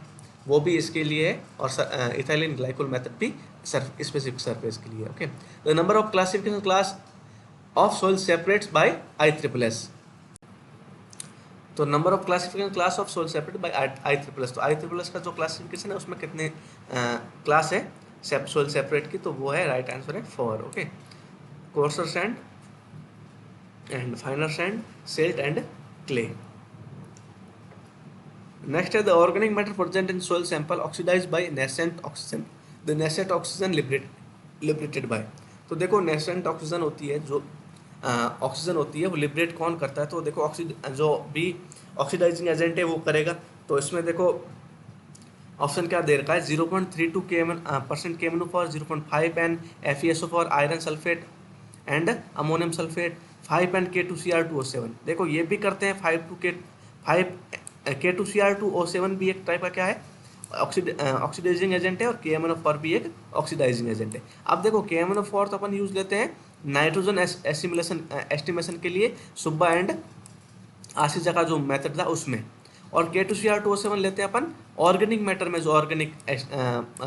वो भी इसके लिए है, और इथाइलिन ग्लाइकोल मेथड भी स्पेसिफिक सरफेस के लिए। Okay, the number of classification class of soil separates by ISSS। तो number of classification class of soil separate by ISSS। तो ISSS का जो क्लासिफिकेशन है उसमें कितने क्लास है सोइल सेपरेट की? तो वो है राइट आंसर है 4। Okay, coarser sand and finer sand, silt and clay. Next है, the organic matter present in soil sample oxidized by nascent oxygen, the nascent oxygen liberated by. तो देखो nascent oxygen होती है, जो ऑक्सीजन होती है वो लिबरेट कौन करता है? तो देखो जो भी ऑक्सीडाइजिंग एजेंट है वो करेगा। तो इसमें देखो ऑप्शन क्या दे रखा है, 0.32 percent KMnO for 0.5 N FeSO for iron sulphate and ammonium sulphate, 5 N K2Cr2O7। देखो ये भी करते हैं 5 K2Cr2O7 भी एक टाइप का क्या है? ऑक्सीडाइजिंग एजेंट है, और KMnO4 भी एक ऑक्सीडाइजिंग एजेंट है। अब देखो KMnO4 तो अपन यूज लेते हैं नाइट्रोजन एस्टिमेशन के लिए, सुब्बा एंड आशीजा का जो मेथड था उसमें, और K2Cr2O7 लेते हैं अपन ऑर्गेनिक मैटर में, जो ऑर्गेनिक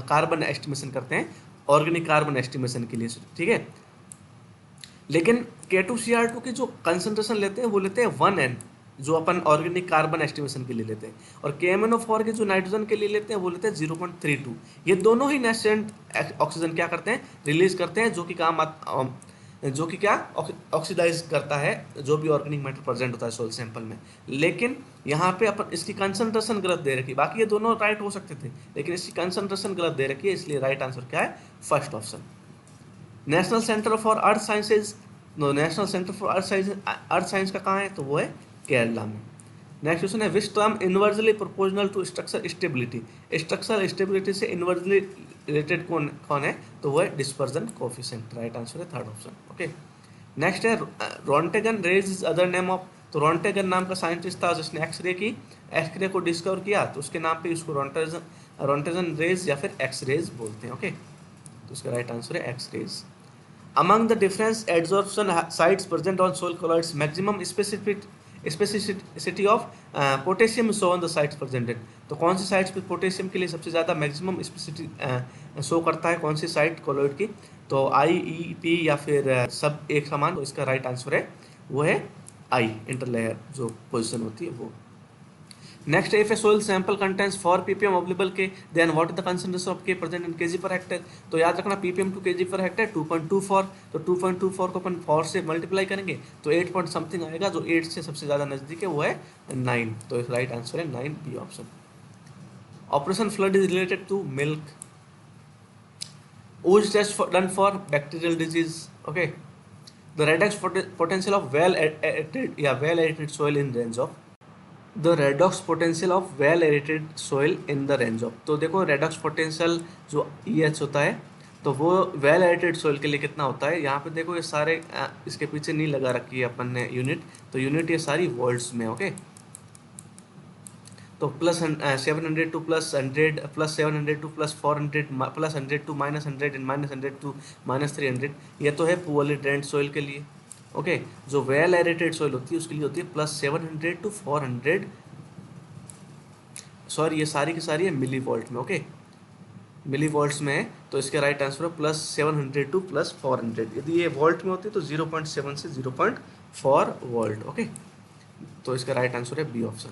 कार्बन एस्टिमेशन करते हैं ऑर्गेनिक कार्बन एस्टिमेशन के लिए, ठीक है। लेकिन K2Cr2 की जो कंसंट्रेशन लेते हैं वो लेते हैं 1N, जो अपन ऑर्गेनिक कार्बन एस्टिमेशन के लिए लेते हैं, और KMnO4 के जो नाइट्रोजन के लिए लेते हैं वो लेते हैं 0.32। ये दोनों ही नेसेंट ऑक्सीजन क्या करते हैं, रिलीज करते हैं, जो कि क्या ऑक्सीडाइज करता है जो भी ऑर्गेनिक मैटर प्रेजेंट होता है सोल सैंपल में। लेकिन यहाँ पे अपन इसकी कंसंट्रेशन गलत दे रखी है, बाकी ये दोनों राइट हो सकते थे, लेकिन इसकी कंसंट्रेशन गलत दे रखी है, इसलिए राइट आंसर क्या है, first option. National centre for earth sciences, national centre for earth science का कहाँ है, तो वो है केरला में। नेक्स्ट क्वेश्चन है, which term inversely proportional to structure stability, structure stability से इनवर्सली रिलेटेड कौन है, तो वो है डिस्पर्जन कोफिशिएंट, राइट आंसर है थर्ड ऑप्शन। ओके, नेक्स्ट है Roentgen rays is other name of, तो रॉन्टेगन नाम का साइंटिस्ट था जिसने एक्सरे को डिस्कवर किया, तो उसके नाम पे उसको रॉन्टेगन रेज या फिर एक्स रेज बोलते हैं। ओके, तो इसका राइट आंसर है X rays. Among the different adsorption sites present on soil colloids, maximum specificity of potassium is shown on the sites presented। तो कौन सी साइट्स पे पोटेशियम के लिए सबसे ज़्यादा मैक्सिमम स्पेसिफिसिटी शो करता है, कौन सी साइट कोलॉइड की, तो आई, ई, पी या फिर सब एक समान, तो इसका राइट आंसर है वो है आई, इंटरलेयर जो पोजिशन होती है वो। Next, if a soil sample contains 4 ppm of level K, then what is the concentration of K present in KG per hectare. तो याद रखना ppm to KG per hectare 2.24, तो 2.24 को अपन 4 से मल्टीप्लाई करेंगे तो 8 पॉइंट समथिंग आएगा, जो 8 से सबसे ज़्यादा नजदीक है वो है 9, तो राइट आंसर है 9 B option. Operation flood is related to milk, which test done for bacterial disease। Okay, the redox potential of well aerated soil in range of, the redox potential of well aerated soil in the range of. तो देखो redox potential जो EH होता है, तो वो well aerated soil के लिए कितना होता है, यहाँ पे देखो ये सारे इसके पीछे नहीं लगा रखी है अपन ने यूनिट, तो यूनिट ये सारी वोल्ट्स में। ओके, तो plus 700 to plus 100 plus 700 to plus 400 plus 100 to minus 100 and minus 100 to minus 300, ये तो है पुअरली ड्रेन्ड सोइल के लिए। ओके, जो वेल एरेटेड सोइल होती है उसके लिए होती है प्लस 700 टू 400, सॉरी ये सारी की सारी है मिली वोल्ट में। ओके, मिली वोल्ट्स में है, तो इसके राइट आंसर है प्लस 700 टू प्लस 400। यदि ये वोल्ट में होती है तो 0.7 से 0.4 वोल्ट। ओके, तो इसका राइट आंसर है B option.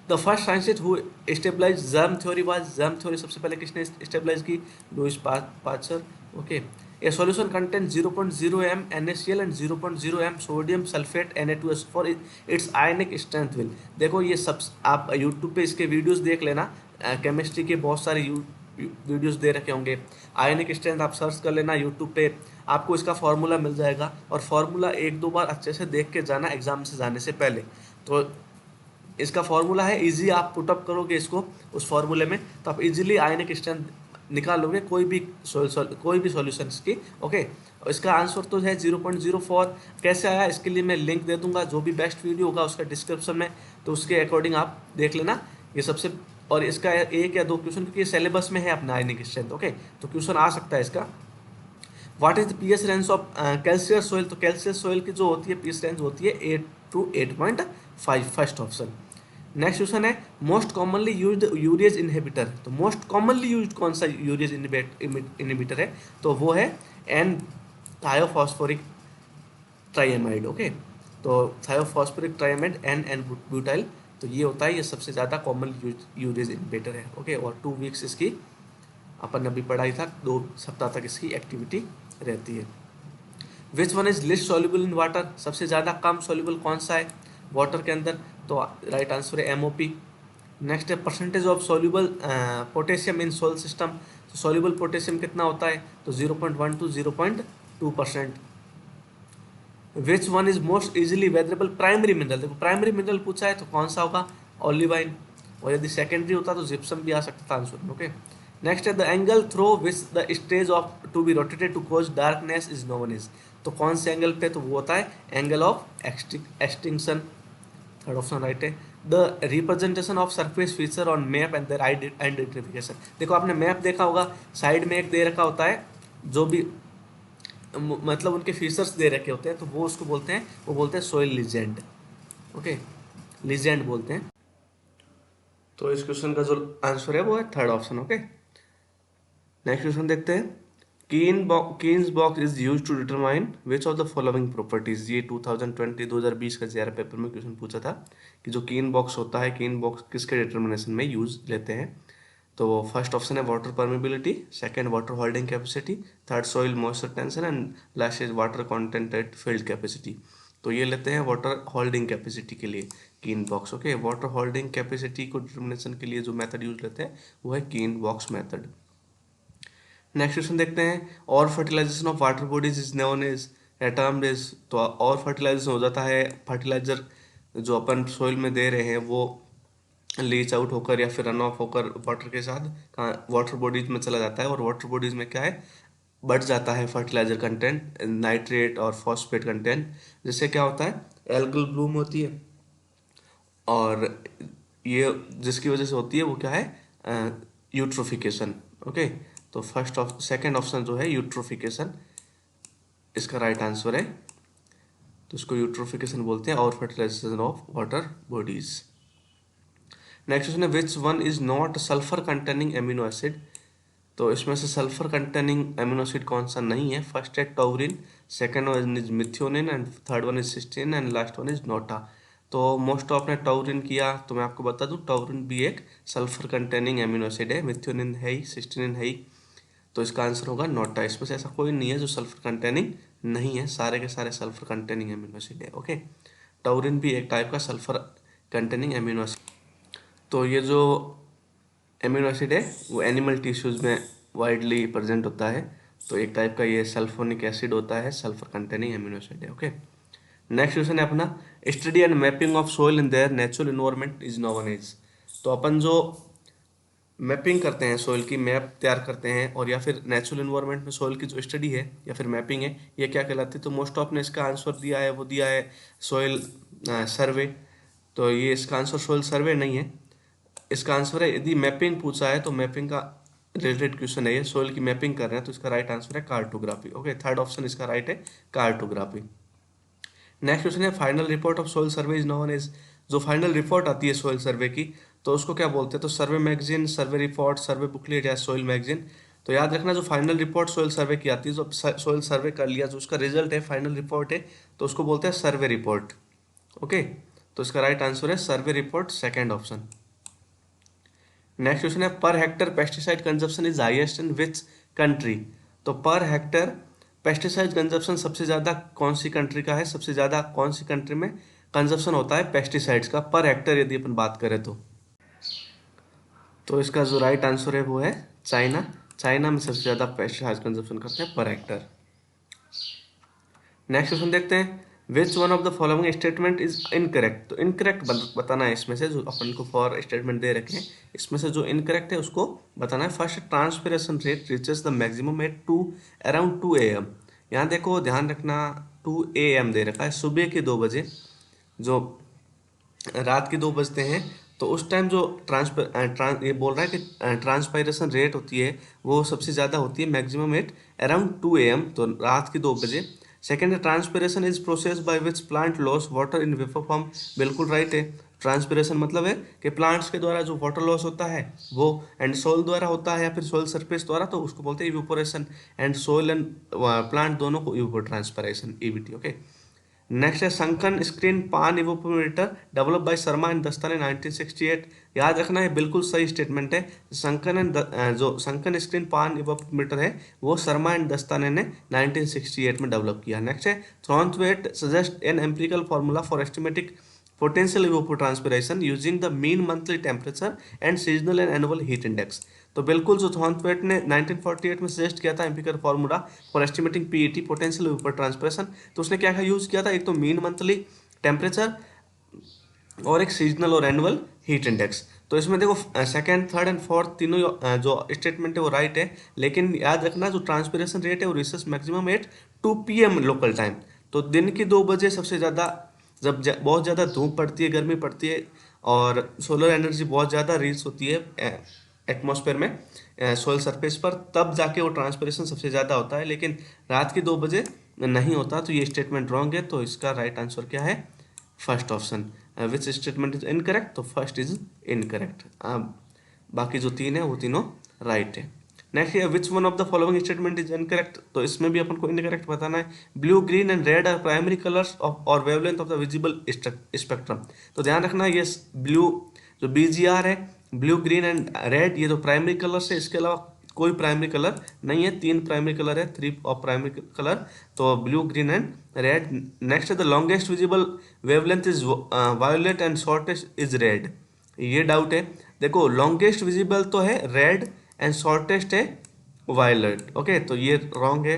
The first scientist who stabilize germ theory was, germ theory सबसे पहले किसने स्टेबलाइज की, Louis Pasteur. Okay, a solution contain 0.0 m NaCl and 0.0 m sodium sulphate Na2S for its ionic strength will. देखो ये सब आप YouTube पे इसके वीडियोस देख लेना, केमिस्ट्री के बहुत सारे वीडियोस दे रखे होंगे, आयनिक स्ट्रेंथ आप सर्च कर लेना यूट्यूब पे, आपको इसका फार्मूला मिल जाएगा, और फार्मूला 1-2 बार अच्छे से देख के जाना एग्जाम से जाने से पहले। तो इसका फार्मूला है इजी, आप पुटअप करोगे इसको उस फार्मूले में तो आप इजीली आयनिक स्ट्रेंथ निकालोगे कोई भी सॉल्यूशंस की। ओके, इसका आंसर तो है 0.04। कैसे आया इसके लिए मैं लिंक दे दूंगा, जो भी बेस्ट वीडियो होगा उसका डिस्क्रिप्शन में, तो उसके अकॉर्डिंग आप देख लेना ये सबसे। और इसका 1 या 2 क्वेश्चन, क्योंकि ये सिलेबस में है अपना आयनिक स्ट्रेंथ। ओके, तो क्वेश्चन आ सकता है इसका। What is the pH range of calcareous soil, तो कैल्शियस सोइल की जो होती है पीएच रेंज होती है 8 to 8.5, first option. Next question है, most commonly used urease inhibitor, तो मोस्ट कॉमनली यूज्ड कौन सा यूरेज इनहिबिटर है, तो वो है एन थायोफॉस्फोरिक ट्राइएमाइड। ओके, तो थायोफॉस्फोरिक ट्राइएमाइड एन ब्यूटाइल, तो ये होता है, ये सबसे ज़्यादा कॉमन यूरेज इनहिबिटर है। ओके, और 2 वीक्स इसकी अपन अभी पढ़ाई था, 2 सप्ताह तक इसकी एक्टिविटी रहती है। Which one is list soluble in water, सबसे ज़्यादा कम सॉल्युबल कौन सा है वाटर के अंदर, तो राइट आंसर है MOP। नेक्स्ट है percentage of soluble potassium in soil system, तो सॉल्युबल पोटेशियम कितना होता है, तो 0.1 to 0.2%। Which one is most easily weatherable primary mineral, देखो प्राइमरी मिनरल पूछा है तो कौन सा होगा, ओलिवाइन, और यदि सेकेंडरी होता तो जिप्सम भी आ सकता था आंसर में। ओके, नेक्स्ट है the angle through which the stage of to be rotated to cause darkness is known as, तो कौन से एंगल पे, तो वो होता है angle of extinction, third option right है। The representation of surface feature on map and their identification, देखो आपने मैप देखा होगा, साइड में एक दे रखा होता है जो भी मतलब उनके फीचर्स दे रखे होते हैं, तो वो उसको बोलते हैं, वो बोलते हैं सोइल लीजेंड। ओके, लीजेंड बोलते हैं। तो इस क्वेश्चन का जो आंसर है वो है third option. Okay, next question देखते हैं। Keen's box is use to determine which of the following properties. ये 2020 का जेआर पेपर में क्वेश्चन पूछा था कि जो कीन बॉक्स होता है, कीन बॉक्स किसके डिटर्मिनेशन में यूज लेते हैं। तो फर्स्ट ऑप्शन है water permeability, second water holding capacity, third soil moisture tension and last is water content eight field capacity. तो ये लेते हैं वाटर होल्डिंग कैपेसिटी के लिए कीन box. Okay, water holding capacity को डिटर्मिनेशन के लिए जो मेथड यूज लेते हैं वो है कीन बॉक्स मेथड। नेक्स्ट क्वेश्चन देखते हैं। और fertilization of water bodies is known as termed as. तो और फर्टिलाइजेशन हो जाता है, फर्टिलाइजर जो अपन सोइल में दे रहे हैं वो लीच आउट होकर या फिर रन ऑफ होकर वाटर के साथ वाटर बॉडीज में चला जाता है, और वाटर बॉडीज में क्या है, बढ़ जाता है फर्टिलाइजर कंटेंट, नाइट्रेट और फॉस्फेट कंटेंट, जिससे क्या होता है, एल्गल ब्लूम होती है, और ये जिसकी वजह से होती है वो क्या है, यूट्रोफिकेशन। ओके, तो सेकंड ऑप्शन जो है यूट्रोफिकेशन, इसका राइट आंसर है। तो इसको यूट्रोफिकेशन बोलते हैं, और fertilization of water bodies. Next question है which one is not sulphur containing amino acid. तो इसमें से सल्फर कंटेनिंग एमिनो एसिड कौन सा नहीं है। फर्स्ट है taurine, second one is methionine and third one is cystine and last one is nota. तो मोस्ट ऑफ ने टॉरिन किया, तो मैं आपको बता दूं टॉरिन भी एक सल्फर कंटेनिंग एमिनो एसिड है, मिथ्योनिन है ही, सिस्टीन है ही, तो इसका आंसर होगा नोटा। इसमें से ऐसा कोई नहीं है जो सल्फर कंटेनिंग नहीं है, सारे के सारे सल्फर कंटेनिंग एमिनो एसिड है। ओके, टॉरिन भी एक टाइप का सल्फर कंटेनिंग एमिनो एसिड। तो ये जो एमिनो एसिड है वो एनिमल टिश्यूज में वाइडली प्रेजेंट होता है, तो एक टाइप का ये सल्फोनिक एसिड होता है, सल्फर कंटेनिंग एमिनो एसिड है। ओके, नेक्स्ट क्वेश्चन है अपना study and mapping of soil in their natural environment is known as. तो अपन जो मैपिंग करते हैं, सोइल की मैप तैयार करते हैं, और या फिर नेचुरल एनवायरनमेंट में सोइल की जो स्टडी है या फिर मैपिंग है, ये क्या कहलाती है। तो मोस्ट ऑफ ने इसका आंसर दिया है, वो दिया है सोइल सर्वे। तो ये इसका आंसर सोइल सर्वे नहीं है, इसका आंसर है, यदि मैपिंग पूछा है तो मैपिंग का रिलेटेड क्वेश्चन है ये, सोइल की मैपिंग कर रहे हैं, तो इसका राइट आंसर है कार्टोग्राफी। ओके, थर्ड ऑप्शन इसका राइट है, कार्टोग्राफी। नेक्स्ट क्वेश्चन है final report of soil survey is known as. जो फाइनल रिपोर्ट आती है सोइल सर्वे की, तो उसको क्या बोलते हैं। तो सर्वे मैगजीन, सर्वे रिपोर्ट, सर्वे बुकलेट या सोइल मैगजीन। तो याद रखना, जो फाइनल रिपोर्ट सोइल सर्वे की आती है, जो सोइल सर्वे कर लिया, जो उसका रिजल्ट है, फाइनल रिपोर्ट है, तो उसको बोलते हैं सर्वे रिपोर्ट। ओके, तो इसका राइट आंसर है survey report, second option. Next question है per hectare pesticide consumption is highest in which country. तो पर हेक्टर पेस्टिसाइड कंजप्शन सबसे ज्यादा कौन सी कंट्री का है, सबसे ज्यादा कौन सी कंट्री में कंजप्शन होता है पेस्टिसाइड्स का पर हेक्टर, यदि अपन बात करें तो इसका जो राइट आंसर है वो है चाइना। चाइना में सबसे ज्यादा पेस्टिसाइड कंजप्शन करते हैं पर हेक्टर। नेक्स्ट क्वेश्चन देखते हैं विच one of the following statement is incorrect. तो इनकरेक्ट बताना है इसमें से, जो अपन को फॉर स्टेटमेंट दे रखे हैं, इसमें से जो इनकरेक्ट है उसको बताना है। First, transpiration rate reaches the maximum at around 2 AM। यहाँ देखो ध्यान रखना, 2 AM दे रखा है, सुबह के 2 बजे, जो रात के 2 बजते हैं, तो उस टाइम जो ये बोल रहा है कि ट्रांसपायरेशन रेट होती है वो सबसे ज़्यादा होती है मैक्सिमम एट अराउंड 2 AM, तो रात के 2 बजे। सेकेंड है transpiration is process by which plant loss water in vapour form. बिल्कुल राइट है, ट्रांसपिरेशन मतलब है कि प्लांट्स के द्वारा जो वाटर लॉस होता है वो एंड सोइल द्वारा होता है या फिर सोइल सरफेस द्वारा, तो उसको बोलते हैं evaporation. And soil and plant दोनों को इवेपोट्रांसपिरेशन, EVT। ओके, नेक्स्ट है संकन स्क्रीन पान इवोपोरेटर डेवलप बाय शर्मा एंड दस्ता ने 1968। याद रखना है, बिल्कुल सही स्टेटमेंट है। जो संकन स्क्रीन पान इवोपोरेटर है वो शर्मा एंड दस्ताने ने 1968 में डेवलप किया। नेक्स्ट है Thornthwaite suggest an empirical formula for estimating potential evapotranspiration using the mean monthly temperature and seasonal and annual heat index. तो बिल्कुल जो थॉर्नथवेट ने 1948 में सजेस्ट किया था empirical formula for estimating PET potential evapotranspiration, तो उसने क्या यूज किया था, एक तो मीन मंथली टेम्परेचर और एक सीजनल और एनुअल हीट इंडेक्स। तो इसमें देखो सेकंड, थर्ड एंड फोर्थ तीनों जो स्टेटमेंट है वो राइट है, लेकिन याद रखना जो ट्रांसपिरेशन रेट है वो research maximum at 2 PM local time. तो दिन की 2 बजे सबसे ज़्यादा, जब बहुत ज़्यादा धूप पड़ती है, गर्मी पड़ती है, और सोलर एनर्जी बहुत ज़्यादा रीच होती है एटमॉस्फेयर में, सोयल सरफेस पर, तब जाके वो ट्रांसपिरेशन सबसे ज़्यादा होता है, लेकिन रात की 2 बजे नहीं होता। तो ये स्टेटमेंट रॉन्ग है, तो इसका राइट आंसर क्या है, first option. Which statement is incorrect, तो फर्स्ट इज इनकरेक्ट। बाकी जो 3 है वो तीनों राइट है। नेक्स्ट है which one of the following statement is incorrect, तो इसमें भी अपन को इनकरेक्ट बताना है। Blue green and red are primary colours of और wavelength of the visible spectrum, तो ध्यान रखना ये ब्लू जो BGR है, ब्लू ग्रीन एंड रेड, ये तो प्राइमरी कलर्स है, इसके अलावा कोई प्राइमरी कलर नहीं है, 3 प्राइमरी कलर है, 3 ऑफ प्राइमरी कलर, तो blue green and red. Next है the longest visible wavelength is violet and shortest is red, ये डाउट है। देखो लॉन्गेस्ट विजिबल तो है रेड एंड शॉर्टेस्ट है वायलेट, ओके, तो ये रॉन्ग है।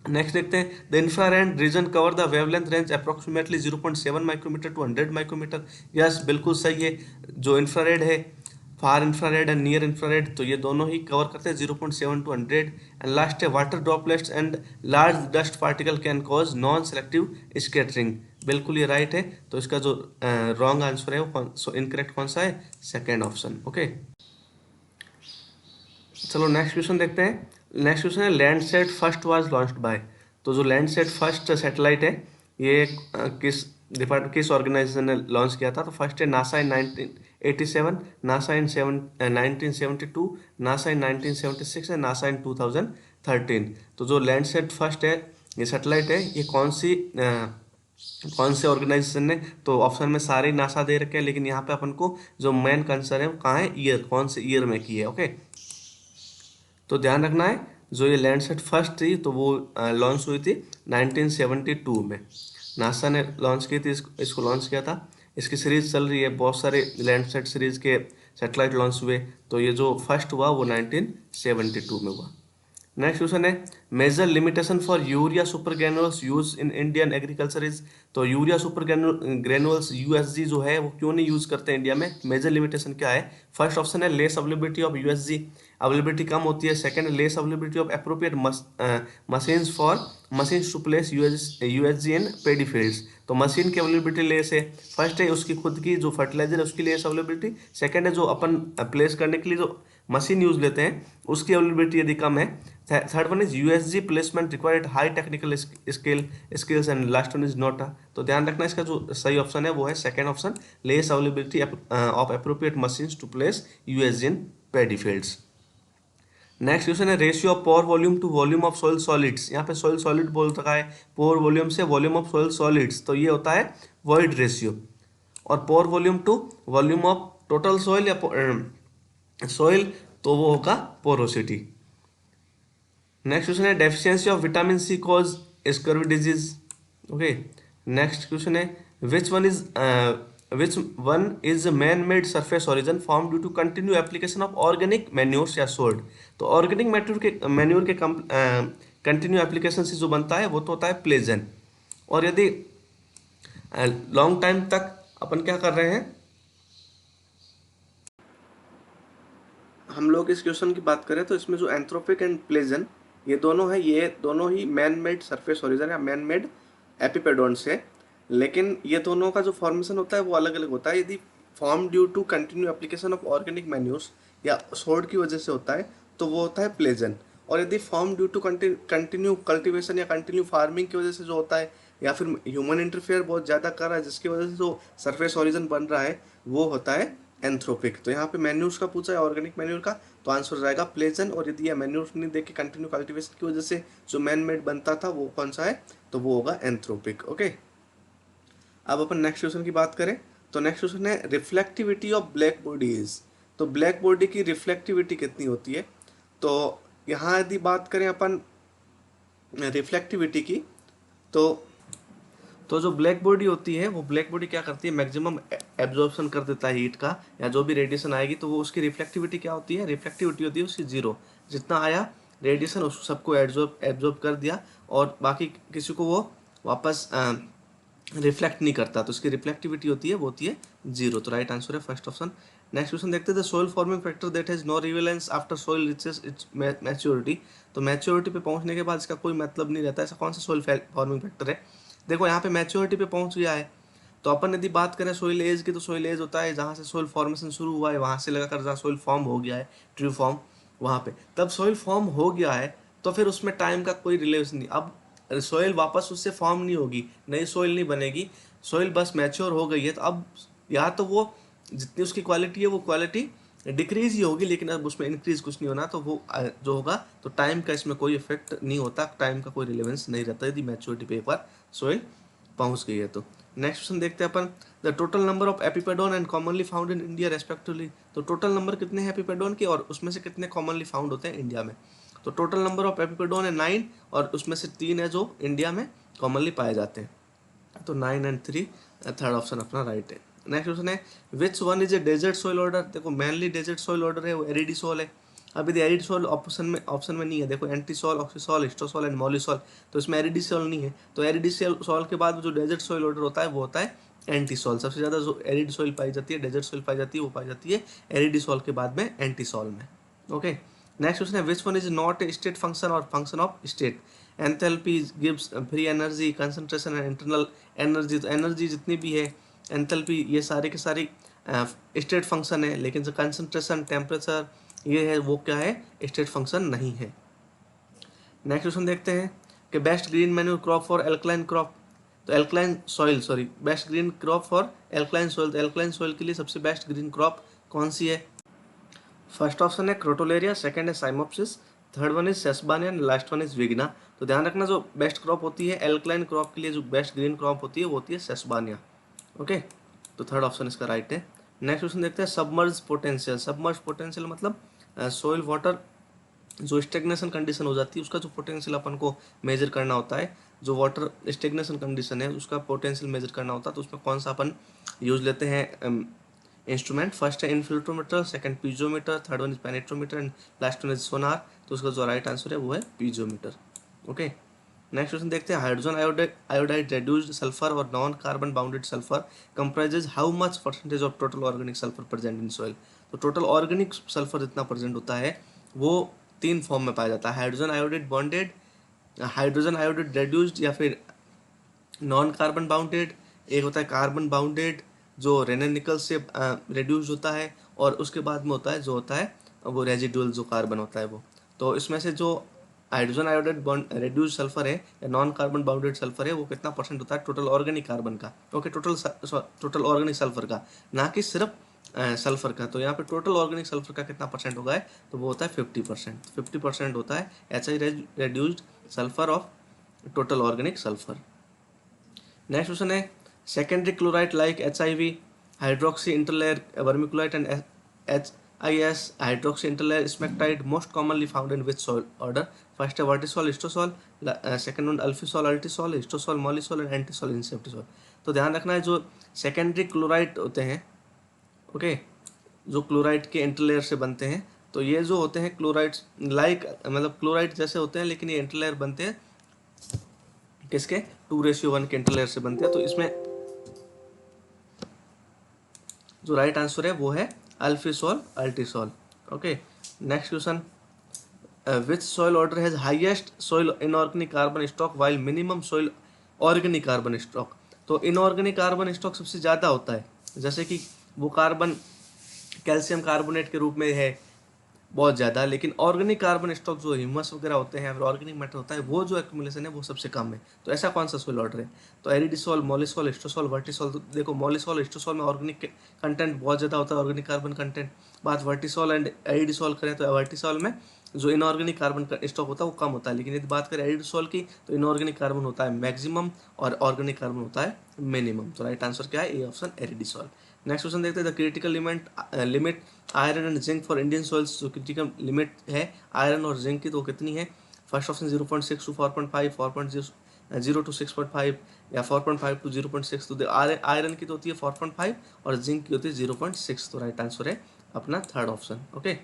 नेक्स्ट देखते हैं the infrared region cover the wavelength range approximately 0.7 micrometre to 100 micrometre, yes बिल्कुल सही है। जो इंफ्रारेड है, far infrared and near infrared, तो ये दोनों ही कवर करते हैं 0.7 टू 100। एंड लास्ट है water droplets and large dust particle can cause non selective scattering, बिल्कुल ये राइट है। तो इसका जो रॉन्ग आंसर है वो इनकरेक्ट कौन सा है, सेकेंड ऑप्शन, ओके। चलो नेक्स्ट क्वेश्चन देखते हैं। नेक्स्ट क्वेश्चन है Landsat first was launched by, तो जो लैंडसैट फर्स्ट सैटेलाइट है ये किस ऑर्गेनाइजेशन ने लॉन्च किया था, तो फर्स्ट है NASA in 1987, NASA in 1972, NASA in 1976 and NASA in 2013। तो जो लैंडसैट फर्स्ट है ये सैटेलाइट है, ये कौन से ऑर्गेनाइजेशन ने, तो ऑप्शन में सारे नासा दे रखे हैं, लेकिन यहाँ पे अपन को जो मेन कंसर्न है वो कहाँ है, ईयर, कौन से ईयर में की है, ओके। तो ध्यान रखना है जो ये लैंडसैट फर्स्ट थी तो वो लॉन्च हुई थी 1972 में, नासा ने लॉन्च की थी, इसको लॉन्च किया था। इसकी सीरीज चल रही है, बहुत सारे लैंडसैट सीरीज के सैटेलाइट लॉन्च हुए, तो ये जो फर्स्ट हुआ वो 1972 में हुआ। नेक्स्ट क्वेश्चन है major limitation for urea super granules use in Indian agriculture is, तो यूरिया सुपर ग्रेनुअल्स USG जो है वो क्यों नहीं यूज करते इंडिया में, मेजर लिमिटेशन क्या है। फर्स्ट ऑप्शन है less availability of USG, availability कम होती है। सेकंड है less availability of appropriate machines to place USG in paddy fields, तो मशीन की अवेलेबिलिटी लेस है। फर्स्ट है उसकी खुद की जो फर्टिलाइजर है उसकी लेस अवेलेबिलिटी, सेकंड है जो अपन प्लेस करने के लिए जो मशीन यूज लेते हैं उसकी अवेलेबिलिटी यदि कम है। Third one is USG placement required high technical skills and last one is not, तो ध्यान रखना इसका जो सही ऑप्शन है वो है second option, less availability of appropriate machines to place USG in paddy fields. Next question है ratio of pore volume to volume of soil solids, यहाँ पे सोइल सॉलिड बोल रखा है, पोर वॉल्यूम से वॉल्यूम ऑफ सोइल सॉलिड्स, तो ये होता है वॉइड रेशियो। और pore volume to volume of total soil या सोइल, तो वो होगा पोरोसिटी। नेक्स्ट क्वेश्चन है deficiency of vitamin C cause scurvy disease, okay. Next question है which one is man made surface origin form due to continue application of organic manures या sold, तो organic manure के continue application से जो बनता है वो तो होता है प्लेजन। और यदि लॉन्ग टाइम तक अपन क्या कर रहे हैं, हम लोग इस क्वेश्चन की बात करें तो इसमें जो एंथ्रोपिक एंड प्लेजन ये दोनों है, ये दोनों ही मैन मेड सरफेस ओरिजिन या मैन मेड एपिपेडोन्स है, लेकिन ये दोनों का जो फॉर्मेशन होता है वो अलग अलग होता है। यदि form due to continue application of organic manures या सोड की वजह से होता है तो वो होता है प्लेजन। और यदि form due to continue cultivation या कंटिन्यू फार्मिंग की वजह से जो होता है, या फिर ह्यूमन इंटरफेयर बहुत ज़्यादा कर रहा है जिसकी वजह से जो सरफेस ओरिजिन बन रहा है वो होता है एंथ्रोपिक। तो यहाँ पे मैन्यूर्स का पूछा है, ऑर्गेनिक मैन्यूर का, तो आंसर हो जाएगा प्लेजन। और यदि यह मैन्यूर्स नहीं देखे कंटिन्यू कल्टिवेशन की वजह से जो मैन मेड बनता था वो कौन सा है, तो वो होगा एंथ्रोपिक, ओके। अब अपन नेक्स्ट क्वेश्चन की बात करें तो नेक्स्ट क्वेश्चन है रिफ्लेक्टिविटी ऑफ ब्लैक बॉडीज, तो ब्लैक बॉडी की रिफ्लेक्टिविटी कितनी होती है। तो यहाँ यदि बात करें अपन रिफ्लेक्टिविटी की, तो जो ब्लैक बॉडी होती है वो ब्लैक बॉडी क्या करती है, मैक्सिमम एब्जॉर्प्शन कर देता है हीट का, या जो भी रेडिएशन आएगी तो वो उसकी रिफ्लेक्टिविटी क्या होती है, रिफ्लेक्टिविटी होती है उसकी 0, जितना आया रेडिएशन उस सबको एब्जॉर्ब कर दिया और बाकी किसी को वो वापस रिफ्लेक्ट नहीं करता, तो उसकी रिफ्लेक्टिविटी होती है वो होती है 0, तो राइट आंसर है फर्स्ट ऑप्शन। नेक्स्ट क्वेश्चन देखते हैं the soil forming factor that has no relevance after soil reaches its maturity, तो मैच्योरिटी पे पहुंचने के बाद इसका कोई मतलब नहीं रहता, ऐसा कौन सा सोइल फॉर्मिंग फैक्टर है। देखो यहाँ पे मैच्योरिटी पे पहुंच गया है, तो अपन यदि बात करें सोइल एज की, तो सोइल एज होता है जहाँ से सोइल फॉर्मेशन शुरू हुआ है वहाँ से लगाकर जहाँ सोइल फॉर्म हो गया है, ट्रू फॉर्म, वहाँ पे तब सोइल फॉर्म हो गया है तो फिर उसमें टाइम का कोई रिलेशन नहीं। अब सोइल वापस उससे फॉर्म नहीं होगी, नई सोइल नहीं बनेगी, सोइल बस मैच्योर हो गई है, तो अब या तो वो जितनी उसकी क्वालिटी है वो क्वालिटी डिक्रीज ही होगी, लेकिन अब उसमें इंक्रीज कुछ नहीं होना, तो वो जो होगा, तो टाइम का इसमें कोई इफेक्ट नहीं होता, टाइम का कोई रिलेवेंस नहीं रहता यदि मैच्योरिटी पे एक बार सोइल पहुंच गई है तो। नेक्स्ट क्वेश्चन देखते हैं अपन, the total number of epipedon and commonly found in India respectively. तो टोटल नंबर कितने हैं एपिपेडोन के, और उसमें से कितने कॉमनली फाउंड होते हैं इंडिया में। तो टोटल नंबर ऑफ एपिपेडोन है 9, और उसमें से 3 है जो इंडिया में कॉमनली पाए जाते हैं, तो 9 एंड 3, थर्ड ऑप्शन अपना राइट है। नेक्स्ट क्वेश्चन है, which one is a desert soil order. देखो मेनली डेजर्ट सॉइल ऑर्डर है वो एरिडीसॉल है। अब यदि एरिडीसॉल ऑप्शन में नहीं है, देखो एंटीसॉल, ऑक्सीसॉल, हिस्टोसॉल एंड मॉलिसॉल, तो इसमें एरिडीसॉल नहीं है, तो एरिडीसॉल के बाद जो डेजर्ट सॉइल ऑर्डर होता है वो होता है एंटीसॉल। सबसे ज़्यादा जो एरिड सॉइल पाई जाती है, डेजर्ट सॉइल पाई जाती है, वो पाई जाती है एरिडीसॉल के बाद में एंटीसॉल में। ओके, नेक्स्ट क्वेश्चन है, which one is not a state function और function of state. Enthalpy gives free energy, concentration and internal energy. तो एनर्जी जितनी भी है, एंथैल्पी, ये सारे के सारी स्टेट फंक्शन है, लेकिन जो कंसंट्रेशन, टेम्परेचर, ये है वो क्या है, स्टेट फंक्शन नहीं है। नेक्स्ट क्वेश्चन देखते हैं कि best green manure crop for alkaline crop. तो alkaline soil, sorry, best green crop for alkaline soil. तो एल्कलाइन सॉइल के लिए सबसे बेस्ट ग्रीन क्रॉप कौन सी है। फर्स्ट ऑप्शन है क्रोटोलेरिया, सेकंड है Cyamopsis, third one is Sesbania, last one is Vigna. तो ध्यान रखना, जो बेस्ट क्रॉप होती है एल्कलाइन क्रॉप के लिए, जो बेस्ट ग्रीन क्रॉप होती है वो होती है सेस्बानिया। ओके, तो थर्ड ऑप्शन इसका राइट है। नेक्स्ट क्वेश्चन देखते हैं, सबमर्ज पोटेंशियल। सबमर्ज पोटेंशियल मतलब सोइल वाटर जो स्टेगनेशन कंडीशन हो जाती है उसका जो पोटेंशियल अपन को मेजर करना होता है, जो वाटर स्टेगनेशन कंडीशन है उसका पोटेंशियल मेजर करना होता है, तो उसमें कौन सा अपन यूज लेते हैं इंस्ट्रूमेंट। फर्स्ट है infiltrometer, second piezometer, third one is penetrometer and last one is sonar. तो उसका जो राइट आंसर है वो है पीजोमीटर। ओके, नेक्स्ट क्वेश्चन देखते हैं, हाइड्रोजन आयोडाइड रेड्यूस्ड सल्फर और non carbon bounded sulphur comprises how much percentage of total organic sulphur present in soil. तो टोटल ऑर्गेनिक सल्फर जितना प्रेजेंट होता है वो 3 फॉर्म में पाया जाता है, hydrogen iodide bonded, hydrogen iodide reduced, या फिर नॉन कार्बन बाउंडेड। एक होता है कार्बन बाउंडेड जो रेनन निकल से रिड्यूस होता है, और उसके बाद में होता है जो होता है वो रेजिडुअल जो कार्बन होता है वो। तो इसमें से जो hydrogen iodide bond reduce sulphur है या नॉन कार्बन बाउंडेड सल्फर है वो कितना परसेंट होता है टोटल ऑर्गेनिक कार्बन का। ओके, टोटल ऑर्गेनिक सल्फर का, ना कि सिर्फ सल्फर का। तो यहाँ पे टोटल ऑर्गेनिक सल्फर का कितना परसेंट होगा है, तो वो होता है 50%। 50% होता है H I reduced sulphur of total organic sulphur. Next question है, secondary chloride like HIV, hydroxy interlayer vermiculite and HIS hydroxy interlayer smectite most commonly found in which soil order. First है vertisol, histosol, second one alfisol, ultisol, histosol, mollisol and entisol, inceptisol. तो ध्यान रखना है, जो secondary chloride होते हैं, okay, जो chloride के इंटरलेयर से बनते हैं, तो ये जो होते हैं क्लोराइड्स लाइक, मतलब क्लोराइड जैसे होते हैं, लेकिन ये इंटरलेयर बनते हैं किसके, 2:1 के इंटरलेयर से बनते हैं। तो इसमें जो राइट आंसर है वो है alfisol, ultisol. Okay, next question, which soil order has highest soil inorganic carbon stock while minimum soil organic carbon stock. तो इनऑर्गेनिक कार्बन स्टॉक सबसे ज़्यादा होता है, जैसे कि वो कार्बन कैल्शियम कार्बोनेट के रूप में है बहुत ज़्यादा, लेकिन ऑर्गेनिक कार्बन स्टॉक जो ह्यूमस वगैरह होते हैं, फिर ऑर्गेनिक मैटर होता है, वो जो एक्यूमुलेशन है वो सबसे कम है। तो ऐसा कौन सा सोइल ऑर्डर है, तो एरिडिसॉल, मॉलिसॉल, हिस्टोसॉल, वर्टिसॉल। तो देखो मॉलिसॉल, हिस्टोसॉल में ऑर्गेनिक कंटेंट बहुत ज़्यादा होता है, ऑर्गेनिक कार्बन कंटेंट। बात वर्टिसॉल एंड एरिडिसॉल करें तो वर्टिसॉल में जो इनऑर्गेनिक कार्बन का स्टॉक होता है वो कम होता है, लेकिन यदि बात करें एरिडिसॉल की तो इनऑर्गेनिक कार्बन होता है मैक्सिमम और ऑर्गेनिक कार्बन होता है मिनिमम। तो राइट आंसर क्या है, ए ऑप्शन एरिडिसॉल। नेक्स्ट क्वेश्चन देखते हैं, the critical limit iron and zinc for Indian soils. जो क्रिटिकल लिमिट है आयरन और जिंक की तो कितनी है। फर्स्ट ऑप्शन 0.6 टू 4.5, 4.0 टू 6.5, या 4.5 टू 0.6। तो आयरन की तो होती है 4.5 और जिंक की होती है 0.6। तो राइट आंसर है अपना third option. Okay,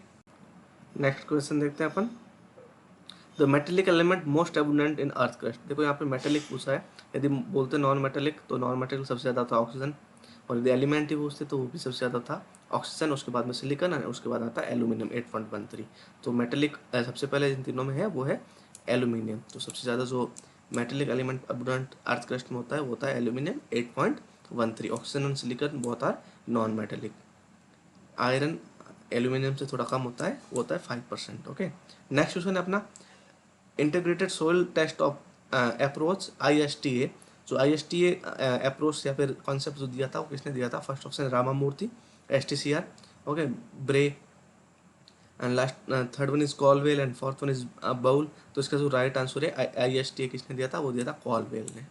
next question देखते हैं अपन, the metallic element most abundant in earth crust. देखो यहाँ पे मेटेलिक पूछा है, यदि बोलते नॉन मेटेलिक तो नॉन मेटेलिक सबसे ज़्यादा था ऑक्सीजन, और यदि एलिमेंट ही पूछते तो वो भी सबसे ज़्यादा था ऑक्सीजन, उसके बाद में सिलिकॉन है, उसके बाद आता है एल्यूमिनियम 8.13। तो मेटेलिक सबसे पहले जिन तीनों में है वो है एल्यूमिनियम। तो सबसे ज़्यादा जो metallic element abundant earth crust में होता है वो होता है एल्यूमिनियम 8.13। ऑक्सीजन और सिलिकॉन बहुत are non metallic. Iron aluminium से थोड़ा कम होता है, वो होता है 5%। ओके, नेक्स्ट क्वेश्चन है अपना, integrated soil test of approach ISTA। जो ISTA अप्रोच या फिर कॉन्सेप्ट जो दिया था वो किसने दिया था। First option Ramamurthy, STCR, okay, Bray, and last third one is Colwell and fourth one is Bowl. तो इसका जो राइट आंसर है ISTA किसने दिया था, वो दिया था कॉलवेल ने।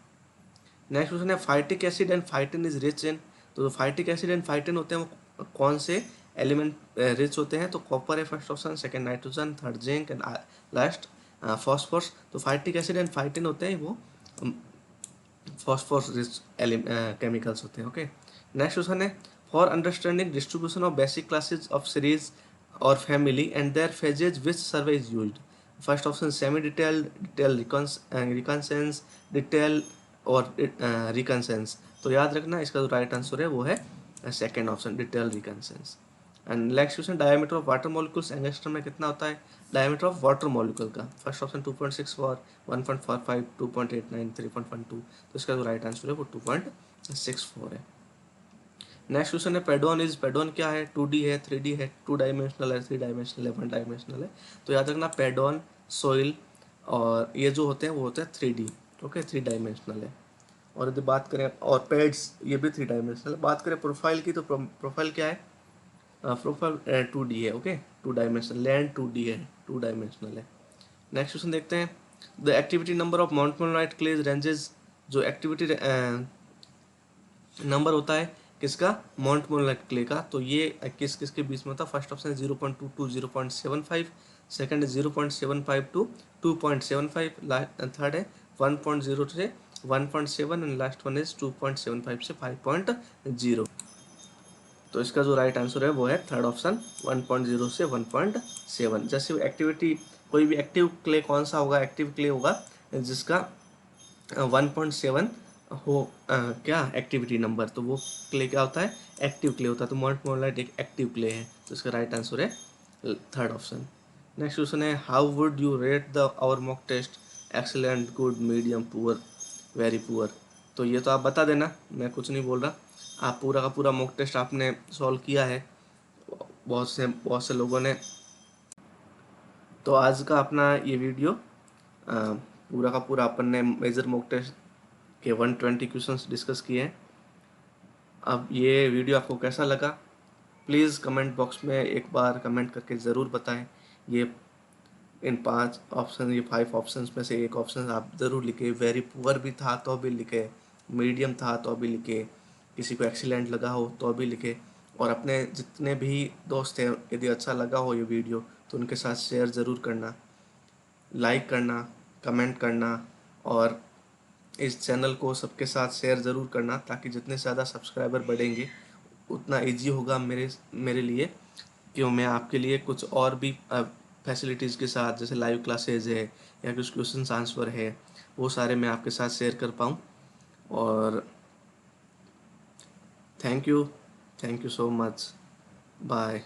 नेक्स्ट क्वेश्चन है phytic acid and phytin is rich in. तो जो फाइटिक एसिड एंड फाइटिन होते हैं वो कौन से एलिमेंट रिच होते हैं, तो कॉपर है first option, second nitrogen, third zinc and last phosphorus. तो फाइटिक एसिड एंड फाइटिन होते हैं वो फॉस्फोरस रिच केमिकल्स होते हैं। ओके, नेक्स्ट क्वेश्चन है for understanding distribution of basic classes of series और family and their phases which survey is used. First option semi detail, detail reconnaissance, detail और reconnaissance. तो याद रखना इसका जो राइट आंसर है वो है second option, detail reconnaissance. And next question diameter of water molecules angstrom में कितना होता है, डायमीटर ऑफ वाटर मॉलिक्यूल का। First option 2.64, 1.45, 2.89, 3.12। तो इसका जो राइट आंसर है वो 2.64 है। नेक्स्ट क्वेश्चन है पेडोन इज, पेडोन क्या है, 2D है, 3D है, 2 डायमेंशनल है, 3 डायमेंशनल है, 1 डायमेंशनल है। तो याद रखना पेडोन, सोइल और ये जो होते हैं वो होते हैं 3D। ओके, 3 डायमेंशनल है। और यदि बात करें और पेड्स, ये भी 3 डायमेंशनल है। बात करें प्रोफाइल की, तो प्रोफाइल क्या है, प्रोफाइल 2D है। ओके, 2 डायमेंशनल, लैंड 2D है, 2 डायमेंशनल है। नेक्स्ट क्वेश्चन देखते हैं the activity number of montmorillonite clays ranges. जो एक्टिविटी नंबर होता है किसका, माउंट मोनाइट क्ले का, तो ये किस किसके बीच में होता है। फर्स्ट ऑप्शन है 0.2 टू 0.75, सेकंड है 0.75 टू 2.75, थर्ड है 1.0 से 1.7 एंड लास्ट वन इज 2.75 से 5.0। तो इसका जो राइट आंसर है वो है थर्ड ऑप्शन, 1.0 से 1.7। जैसे एक्टिविटी, कोई भी एक्टिव क्ले कौन सा होगा, एक्टिव क्ले होगा जिसका 1.7 हो क्या एक्टिविटी नंबर, तो वो क्ले क्या होता है, एक्टिव क्ले होता है। तो माउंट मोनाइट एक एक्टिव क्ले है, तो इसका राइट आंसर है थर्ड ऑप्शन। नेक्स्ट क्वेश्चन है how would you rate the our mock test, excellent, good, medium, poor, very poor. तो ये तो आप बता देना, मैं कुछ नहीं बोल रहा। आप पूरा का पूरा मॉक टेस्ट आपने सॉल्व किया है बहुत से लोगों ने। तो आज का अपना ये वीडियो पूरा का पूरा अपन ने मेजर मॉक टेस्ट के 120 क्वेश्चंस डिस्कस किए हैं। अब ये वीडियो आपको कैसा लगा, प्लीज़ कमेंट बॉक्स में एक बार कमेंट करके ज़रूर बताएं। ये इन 5 ऑप्शन, ये 5 ऑप्शंस में से एक ऑप्शन आप ज़रूर लिखे। वेरी पुअर भी था तो भी लिखे, मीडियम था तो भी लिखे, किसी को एक्सीलेंट लगा हो तो भी लिखे। और अपने जितने भी दोस्त हैं यदि अच्छा लगा हो ये वीडियो तो उनके साथ शेयर ज़रूर करना, लाइक करना, कमेंट करना और इस चैनल को सबके साथ शेयर ज़रूर करना, ताकि जितने ज़्यादा सब्सक्राइबर बढ़ेंगे उतना इजी होगा मेरे मेरे लिए, कि मैं आपके लिए कुछ और भी फैसिलिटीज़ के साथ, जैसे लाइव क्लासेज है या कुछ क्वेश्चन आंसर है, वो सारे मैं आपके साथ शेयर कर पाऊँ। और thank you so much, bye.